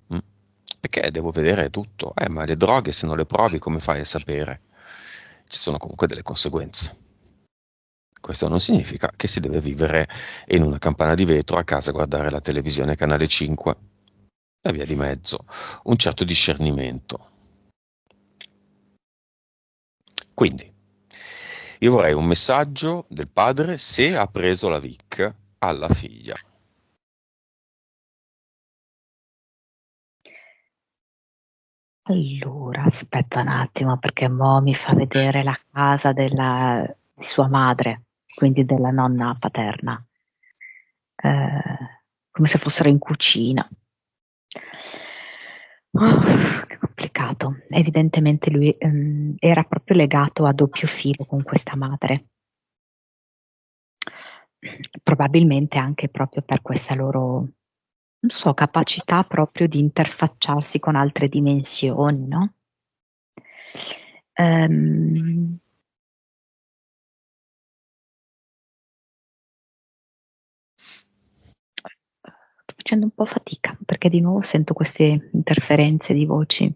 A: perché devo vedere tutto, ma le droghe se non le provi come fai a sapere? Ci sono comunque delle conseguenze. Questo non significa che si deve vivere in una campana di vetro a casa a guardare la televisione canale 5 e via di mezzo, un certo discernimento. Quindi, io vorrei un messaggio del padre se ha preso la VIC alla figlia.
B: Allora, aspetta un attimo, perché mo mi fa vedere la casa di sua madre, quindi della nonna paterna, come se fossero in cucina. Che complicato. Evidentemente lui era proprio legato a doppio filo con questa madre. Probabilmente anche proprio per questa loro, non so, capacità proprio di interfacciarsi con altre dimensioni, no? Ehm, Sto facendo un po' fatica perché di nuovo sento queste interferenze di voci.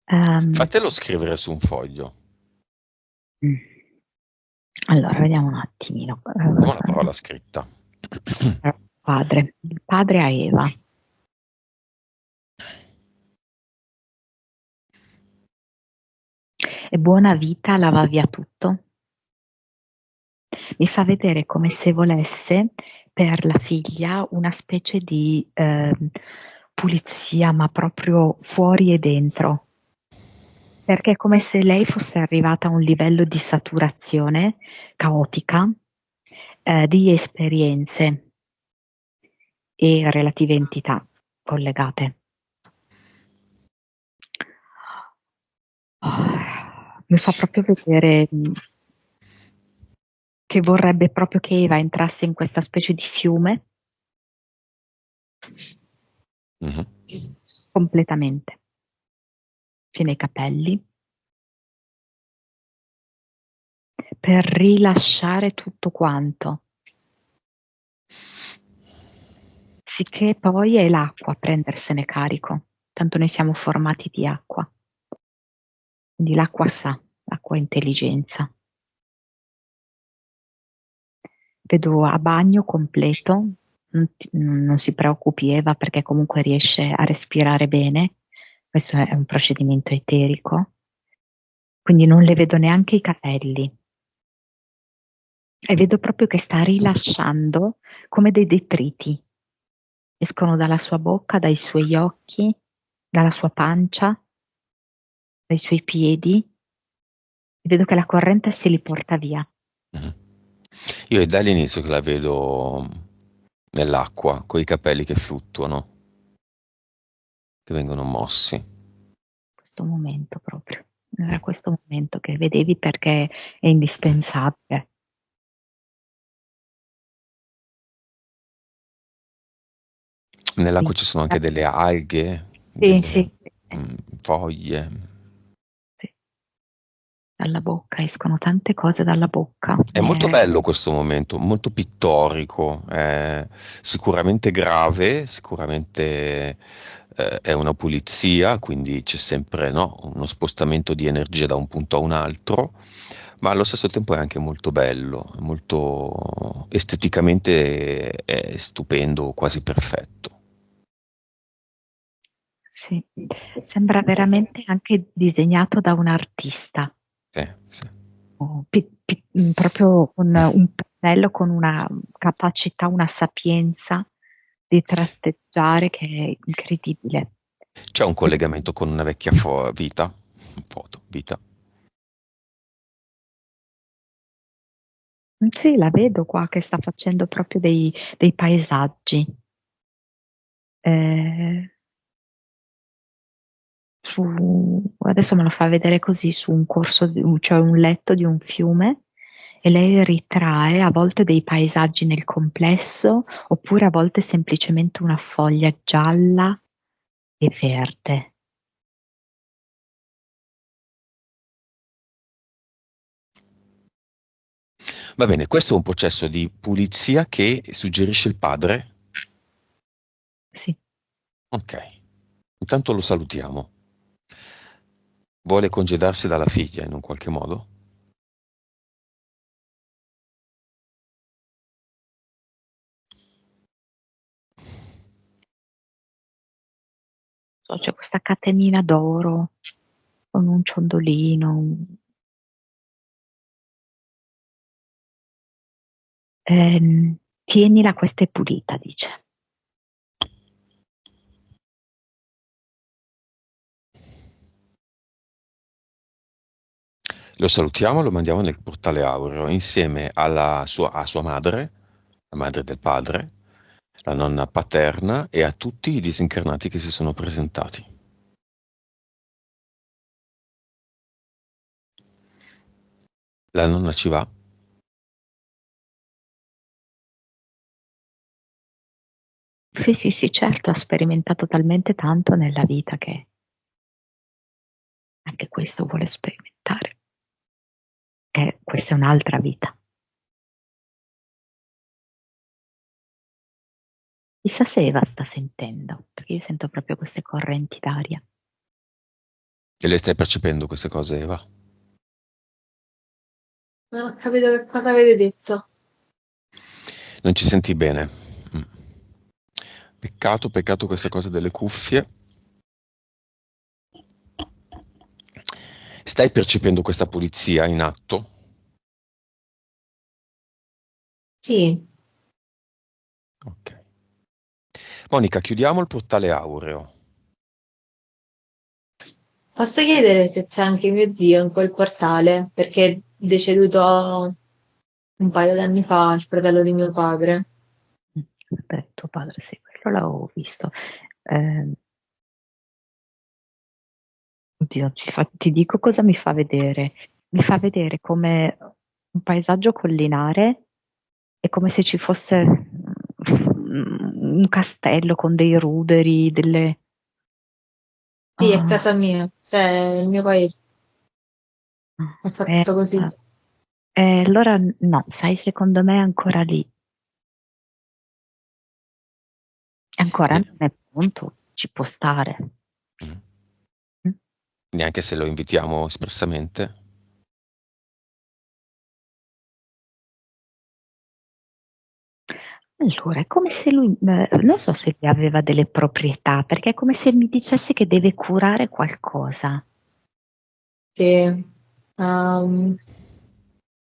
B: Ehm,
A: Fatelo scrivere su un foglio,
B: mm. Allora, vediamo un attimino.
A: come una parola scritta.
B: Padre, il padre a Eva. E buona vita lava via tutto. Mi fa vedere come se volesse per la figlia una specie di pulizia, ma proprio fuori e dentro. perché è come se lei fosse arrivata a un livello di saturazione caotica di esperienze e relative entità collegate. Mi fa proprio vedere che vorrebbe proprio che Eva entrasse in questa specie di fiume
A: Mhm.
B: completamente, fino ai capelli, per rilasciare tutto quanto, sicché poi è l'acqua a prendersene carico, tanto noi siamo formati di acqua, quindi l'acqua sa, l'acqua è intelligenza. Vedo a bagno completo, non si preoccupi Eva perché comunque riesce a respirare bene, questo è un procedimento eterico, quindi non le vedo neanche i capelli e vedo proprio che sta rilasciando come dei detriti, escono dalla sua bocca, dai suoi occhi, dalla sua pancia, dai suoi piedi e vedo che la corrente se li porta via.
A: Mhm. Io è dall'inizio che la vedo nell'acqua, con i capelli che fluttuano, che vengono mossi.
B: Questo momento proprio, era questo momento che vedevi perché è indispensabile.
A: Nell'acqua
B: Quindi,
A: ci sono anche delle alghe,
B: sì,
A: delle
B: sì, sì,
A: foglie.
B: sì. Dalla bocca escono tante cose dalla bocca.
A: È molto bello questo momento, molto pittorico, sicuramente grave, sicuramente è una pulizia, quindi c'è sempre, no, uno spostamento di energia da un punto a un altro, ma allo stesso tempo è anche molto bello, molto esteticamente è stupendo, quasi perfetto.
B: Sì, sembra veramente anche disegnato da un artista,
A: Sì, sì.
B: proprio con un pennello, con una capacità, una sapienza di tratteggiare che è incredibile.
A: C'è un collegamento con una vecchia vita.
B: Sì, la vedo qua che sta facendo proprio dei paesaggi. Eh, adesso me lo fa vedere così su un corso, cioè un letto di un fiume e lei ritrae a volte dei paesaggi nel complesso oppure a volte semplicemente una foglia gialla e verde.
A: Va bene, questo è un processo di pulizia che suggerisce il padre.
B: Sì,
A: Ok, intanto lo salutiamo. Vuole congedarsi dalla figlia in un qualche modo?
B: so, c'è questa catenina d'oro con un ciondolino. Tienila, questa è pulita, dice.
A: Lo salutiamo, lo mandiamo nel portale aureo insieme a sua madre, la madre del padre, la nonna paterna e a tutti i disincarnati che si sono presentati. La nonna ci va?
B: Sì, sì, sì, certo, ha sperimentato talmente tanto nella vita che anche questo vuole sperimentare, che questa è un'altra vita. Chissà se Eva sta sentendo, perché io sento proprio queste correnti d'aria.
A: E le stai percependo queste cose, Eva?
C: Non ho capito che cosa avete detto.
A: Non ci senti bene. Mm. Peccato questa cosa delle cuffie. Stai percependo questa pulizia in atto?
C: Sì,
A: Ok. Monica, chiudiamo il portale aureo.
C: Posso chiedere se c'è anche mio zio in quel portale, perché è deceduto un paio d'anni fa, il fratello di mio padre.
B: Beh, tuo padre, sì, quello l'avevo visto. Eh, oddio, ti dico cosa mi fa vedere. Mi fa vedere come un paesaggio collinare. È come se ci fosse un castello con dei ruderi, delle...
C: Sì, è
B: Ah,
C: casa mia, cioè il mio paese, è
B: eh,
C: fatto così.
B: allora no, sai, secondo me è ancora lì. Ancora
A: E-
B: non è pronto, ci può stare.
A: mm,
B: Mm.
A: neanche se lo invitiamo espressamente.
B: Allora, è come se lui, non so se lui aveva delle proprietà, perché è come se mi dicesse che deve curare qualcosa.
C: Sì.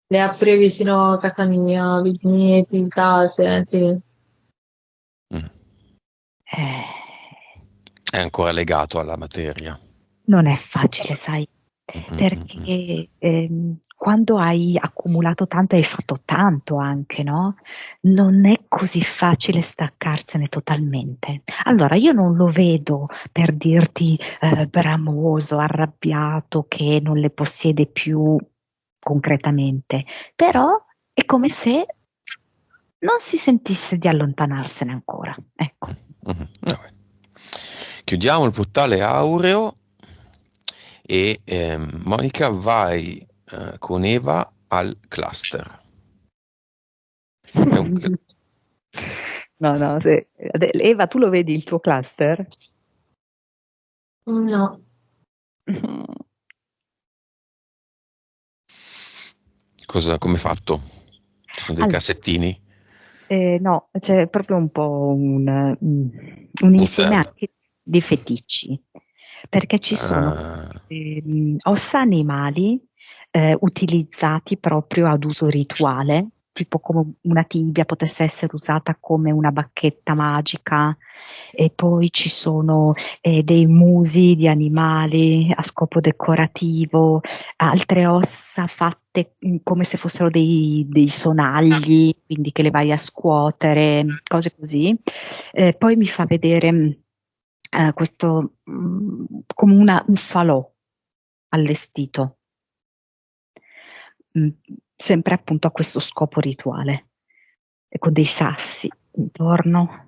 C: Le ha pure vicino a casa mia, vigneti, case, sì.
A: Mm.
B: Eh,
A: È ancora legato alla materia.
B: Non è facile, sai,
A: Mm, mm, mm, mm.
B: perché quando hai accumulato tanto, hai fatto tanto anche, no? Non è così facile staccarsene totalmente. Allora, io non lo vedo per dirti bramoso, arrabbiato, che non le possiede più concretamente, però è come se non si sentisse di allontanarsene ancora. Ecco.
A: Vabbè. Chiudiamo il portale aureo e Monica vai con Eva al cluster. È un-
B: No, no, Eva, tu lo vedi il tuo cluster?
C: No,
A: come è fatto? Ci sono dei
B: Allora,
A: cassettini?
B: no, c'è proprio un po' un insieme
A: Hotel.
B: anche di feticci, perché ci sono
A: Ah,
B: ossa animali utilizzati proprio ad uso rituale, tipo come una tibia potesse essere usata come una bacchetta magica, e poi ci sono dei musi di animali a scopo decorativo, altre ossa fatte come se fossero dei sonagli, quindi che le vai a scuotere, cose così. Poi mi fa vedere questo come un falò allestito, mm, sempre appunto a questo scopo rituale, e con dei sassi intorno.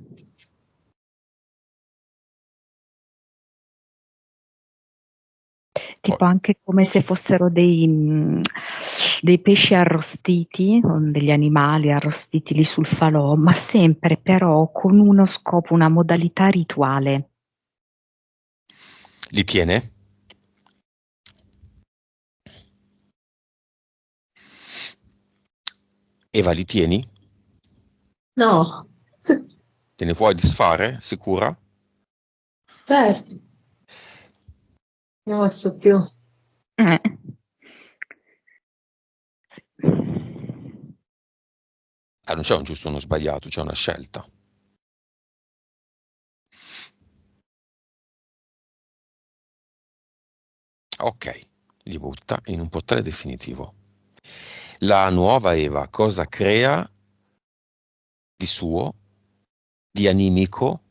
A: poi,
B: Tipo anche come se fossero dei pesci arrostiti, degli animali arrostiti lì sul falò, ma sempre però con uno scopo, una modalità rituale.
A: li tiene? Eva, li tieni?
C: no,
A: Te ne puoi disfare? Sicura?
C: certo, non posso più.
B: Eh. Sì.
A: Non c'è un giusto o uno sbagliato, c'è una scelta. Ok, li butta in un portale definitivo. La nuova Eva cosa crea di suo, di animico,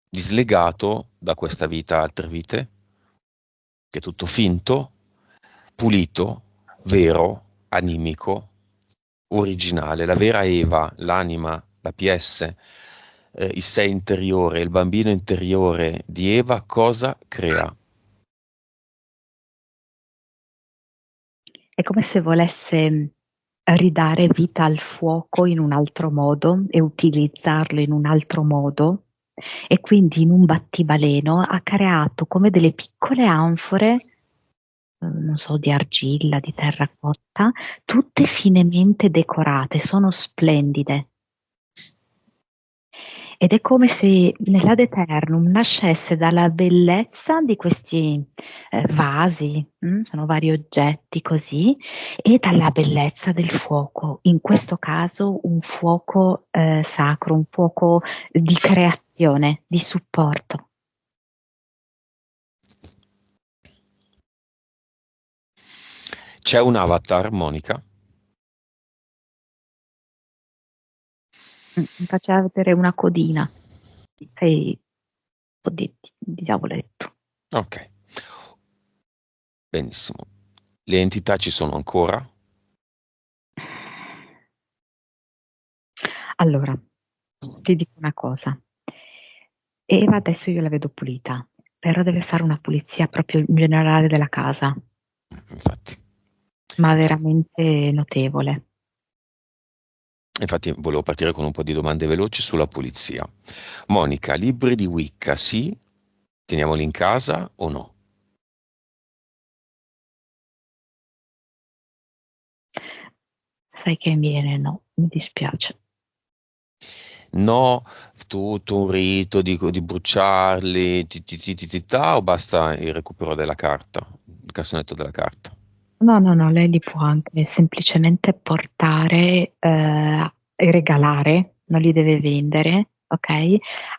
A: di slegato da questa vita, altre vite, che è tutto finto, pulito, vero, animico, originale, la vera Eva, l'anima, la PS, il sé interiore, il bambino interiore di Eva, cosa crea?
B: È come se volesse ridare vita al fuoco in un altro modo e utilizzarlo in un altro modo, e quindi in un battibaleno ha creato come delle piccole anfore, non so, di argilla, di terracotta, tutte finemente decorate, sono splendide. Ed è come se nell'Ad Eternum nascesse dalla bellezza di questi vasi, sono vari oggetti così, e dalla bellezza del fuoco, in questo caso un fuoco sacro, un fuoco di creazione, di supporto.
A: C'è un avatar, Monica?
B: Mi faceva vedere una codina. Sei un po' di diavoletto.
A: Ok, benissimo. Le entità ci sono ancora?
B: Allora, ti dico una cosa. Eva adesso io la vedo pulita, però deve fare una pulizia proprio in generale della casa,
A: Infatti.
B: ma veramente notevole.
A: Infatti volevo partire con un po' di domande veloci sulla pulizia. Monica, libri di Wicca, sì? Teniamoli in casa o no?
B: Sai che mi viene no, mi dispiace.
A: No, tutto un rito di bruciarli, o basta il recupero della carta, il cassonetto della carta?
B: No, no, no, lei li può anche semplicemente portare e regalare, non li deve vendere, ok?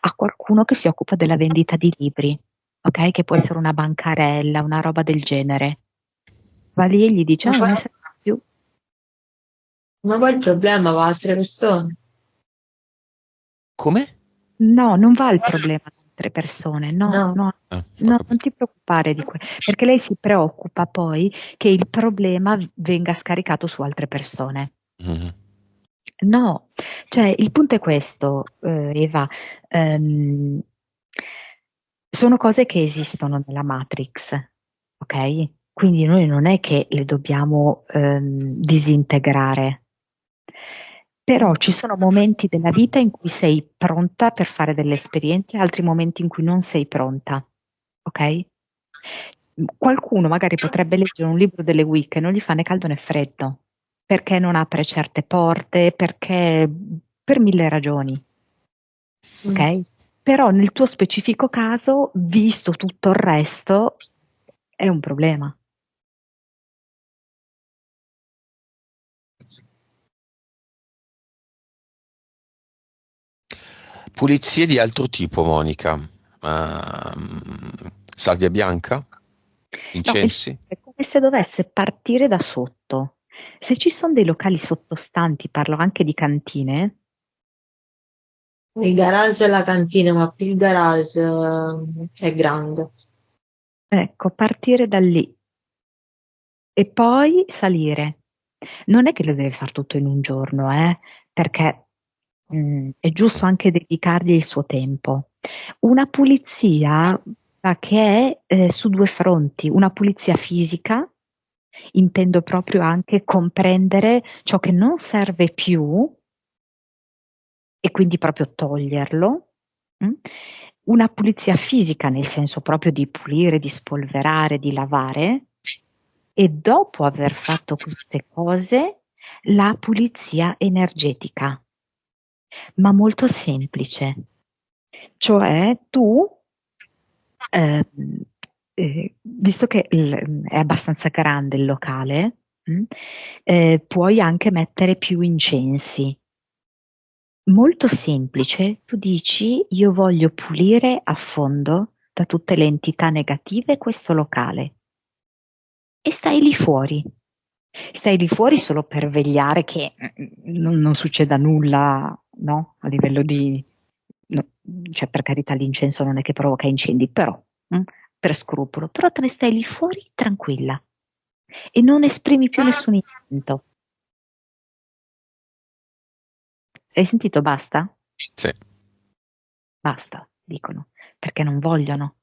B: A qualcuno che si occupa della vendita di libri, ok? Che può essere una bancarella, una roba del genere. Va lì e gli dice,
C: Ma
B: non
C: poi,
B: mi serve più.
C: ma poi il problema va a altre persone.
A: Come?
B: No, non va il problema di altre persone, no,
C: No.
B: no,
A: Ho
B: no, non
A: capito.
B: ti preoccupare di quello, perché lei si preoccupa poi che il problema venga scaricato su altre persone.
A: Mhm.
B: No, cioè il punto è questo, Eva, ehm, sono cose che esistono nella Matrix, ok? Quindi noi non è che le dobbiamo disintegrare, però ci sono momenti della vita in cui sei pronta per fare delle esperienze, altri momenti in cui non sei pronta, ok? Qualcuno magari potrebbe leggere un libro delle Wicca e non gli fa né caldo né freddo, perché non apre certe porte, perché per mille ragioni,
C: Mm.
B: ok? Però nel tuo specifico caso, visto tutto il resto, è un problema.
A: Pulizie di altro tipo, Monica. Salvia bianca?
B: No,
A: Incensi?
B: è come se dovesse partire da sotto. Se ci sono dei locali sottostanti, parlo anche di cantine,
C: Il garage e la cantina, ma più il garage è grande.
B: ecco, partire da lì e poi salire. Non è che lo deve fare tutto in un giorno, perché è giusto anche dedicargli il suo tempo. Una pulizia che è su due fronti, una pulizia fisica, intendo proprio anche comprendere ciò che non serve più e quindi proprio toglierlo. mm? Una pulizia fisica nel senso proprio di pulire, di spolverare, di lavare e dopo aver fatto queste cose la pulizia energetica, ma molto semplice. Cioè tu, ehm, visto che è abbastanza grande il locale, puoi anche mettere più incensi. Molto semplice, tu dici io voglio pulire a fondo da tutte le entità negative questo locale e stai lì fuori. Stai lì fuori solo per vegliare che non succeda nulla, no? A livello di... no, cioè per carità l'incenso non è che provoca incendi, però per scrupolo, però te ne stai lì fuori tranquilla e non esprimi più nessun intento. Hai sentito? Basta?
A: Sì.
B: Basta, dicono, perché non vogliono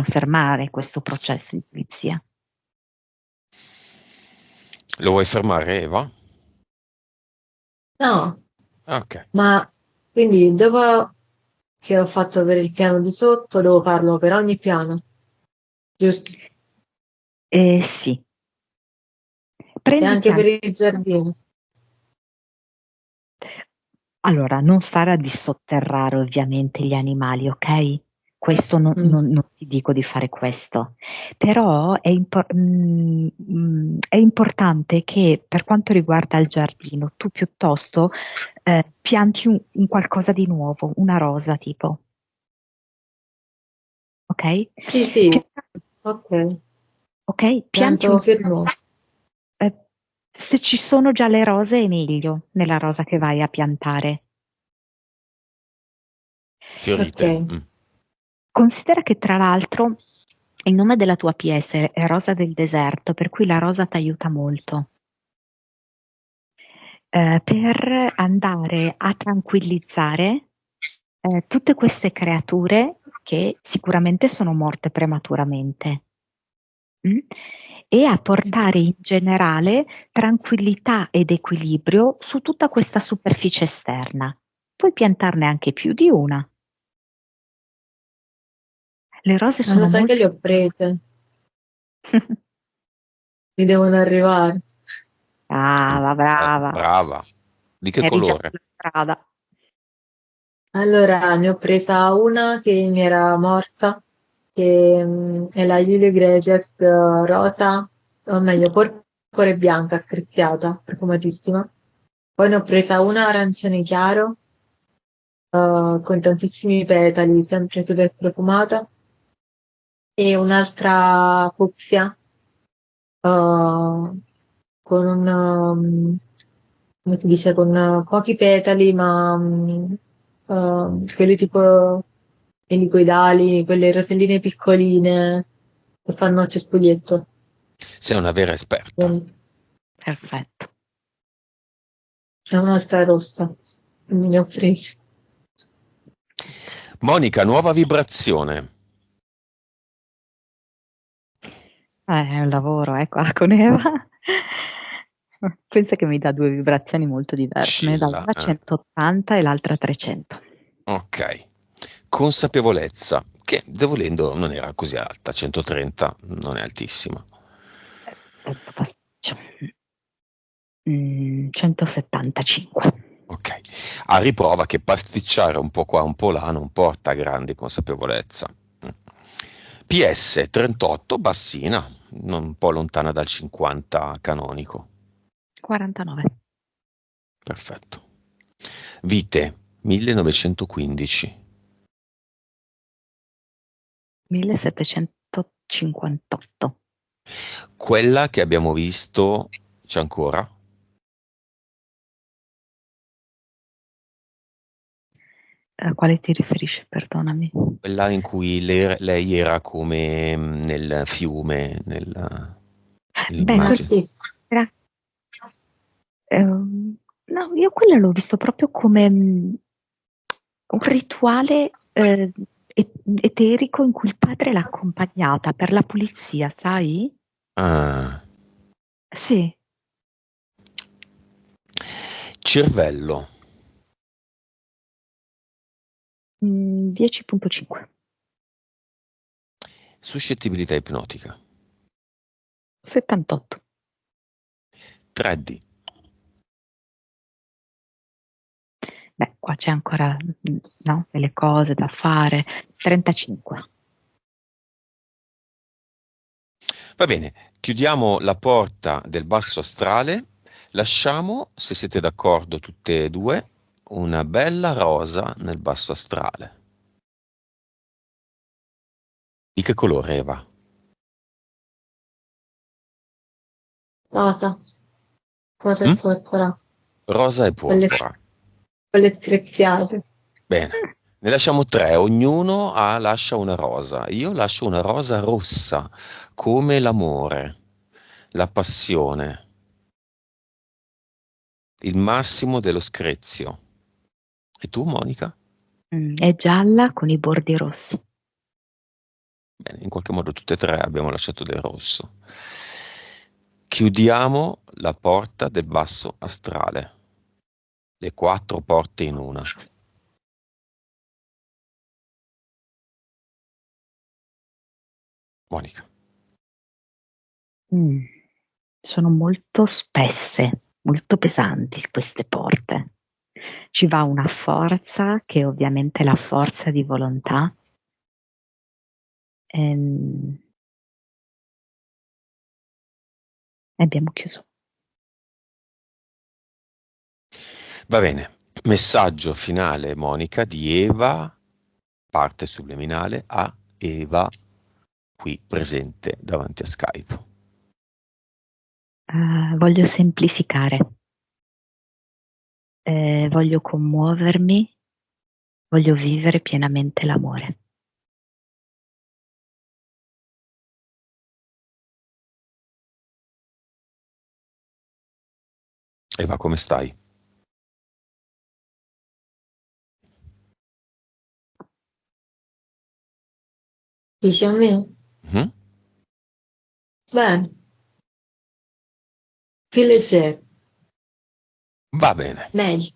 B: fermare questo processo di pulizia.
A: Lo vuoi fermare, Eva?
C: No,
A: Ok.
C: ma quindi dopo che ho fatto per il piano di sotto, devo farlo per ogni piano, giusto?
B: Sì,
C: E
B: prenditi
C: anche per
B: anche.
C: il giardino.
B: Allora, non stare a dissotterrare ovviamente gli animali, ok? Questo
C: Mm.
B: non ti dico di fare questo, però è importante che per quanto riguarda il giardino, tu piuttosto pianti un qualcosa di nuovo, una rosa tipo, ok?
C: Sì, sì,
B: Pianta
C: ok.
B: Ok? Pianti
C: Pianto che no.
B: se ci sono già le rose è meglio nella rosa che vai a piantare.
A: Fiorite.
C: Ok.
B: Considera che tra l'altro il nome della tua PS è Rosa del deserto, per cui la rosa ti aiuta molto per andare a tranquillizzare tutte queste creature che sicuramente sono morte prematuramente. E a portare in generale tranquillità ed equilibrio su tutta questa superficie esterna. Puoi piantarne anche più di una. Le rose
C: Ma lo
B: sono
C: sai che
B: molto...
C: le ho prese? Mi devono arrivare.
B: Brava, brava.
A: Brava. Di che
B: Eri già
A: colore?
B: sulla strada.
C: Allora, ne ho presa una che mi era morta, che è la Julio Iglesias rosa, o meglio, porpora bianca, accriziata, profumatissima. Poi ne ho presa una arancione chiaro, con tantissimi petali, sempre super profumata, e un'altra fucsia, con come si dice, con pochi petali, ma quelli tipo elicoidali, quelle roselline piccoline che fanno cespuglietto.
A: Sei una vera esperta.
B: Perfetto.
C: È un'altra rossa, quindi ne ho presi.
A: Monica, nuova vibrazione.
B: È un lavoro, qua con Eva. Pensa che mi dà due vibrazioni molto diverse. Me ne dà
A: Scilla.
B: una 180 e l'altra 300.
A: Ok. Consapevolezza, che volendo non era così alta, 130 non è altissima.
B: Tanto pasticcio. 175.
A: Ok. A riprova che pasticciare un po' qua, un po' là non porta a grande consapevolezza. PS 38, bassina, un po' lontana dal 50 canonico.
B: 49.
A: Perfetto. Vite 1915.
B: 1758.
A: Quella che abbiamo visto c'è ancora?
B: A quale ti riferisci? Perdonami.
A: Quella in cui lei era come nel fiume,
B: Beh,
A: nell'immagine.
B: era- no, io quello l'ho visto proprio come un rituale eterico in cui il padre l'ha accompagnata per la pulizia, sai?
A: Ah.
B: Sì.
A: Cervello,
B: 10.5.
A: suscettibilità ipnotica,
B: 78.
A: 3D,
B: Beh, qua c'è ancora no, delle cose da fare. 35.
A: Va bene, chiudiamo la porta del basso astrale, lasciamo, se siete d'accordo tutte e due, una bella rosa nel basso astrale. Di che colore, Eva?
C: Rosa, cosa è
A: Mm?
C: porpora,
A: Rosa e
C: quelle,
A: porpora.
C: quelle screziate.
A: Bene, ne lasciamo tre, ognuno lascia una rosa. Io lascio una rosa rossa, come l'amore, la passione, il massimo dello screzio. E tu, Monica?
B: È gialla con i bordi rossi.
A: Bene, in qualche modo tutte e tre abbiamo lasciato del rosso. Chiudiamo la porta del basso astrale. Le quattro porte in una. Monica.
B: Sono molto spesse, molto pesanti queste porte. Ci va una forza che è ovviamente la forza di volontà. E abbiamo chiuso.
A: Va bene. Messaggio finale, Monica, di Eva, parte subliminale, a Eva qui presente davanti a Skype?
B: Voglio semplificare, voglio commuovermi, voglio vivere pienamente l'amore.
A: Eva, come stai?
C: Dici a me?
A: Mhm.
C: Bene, più leggero,
A: Va bene.
C: meglio.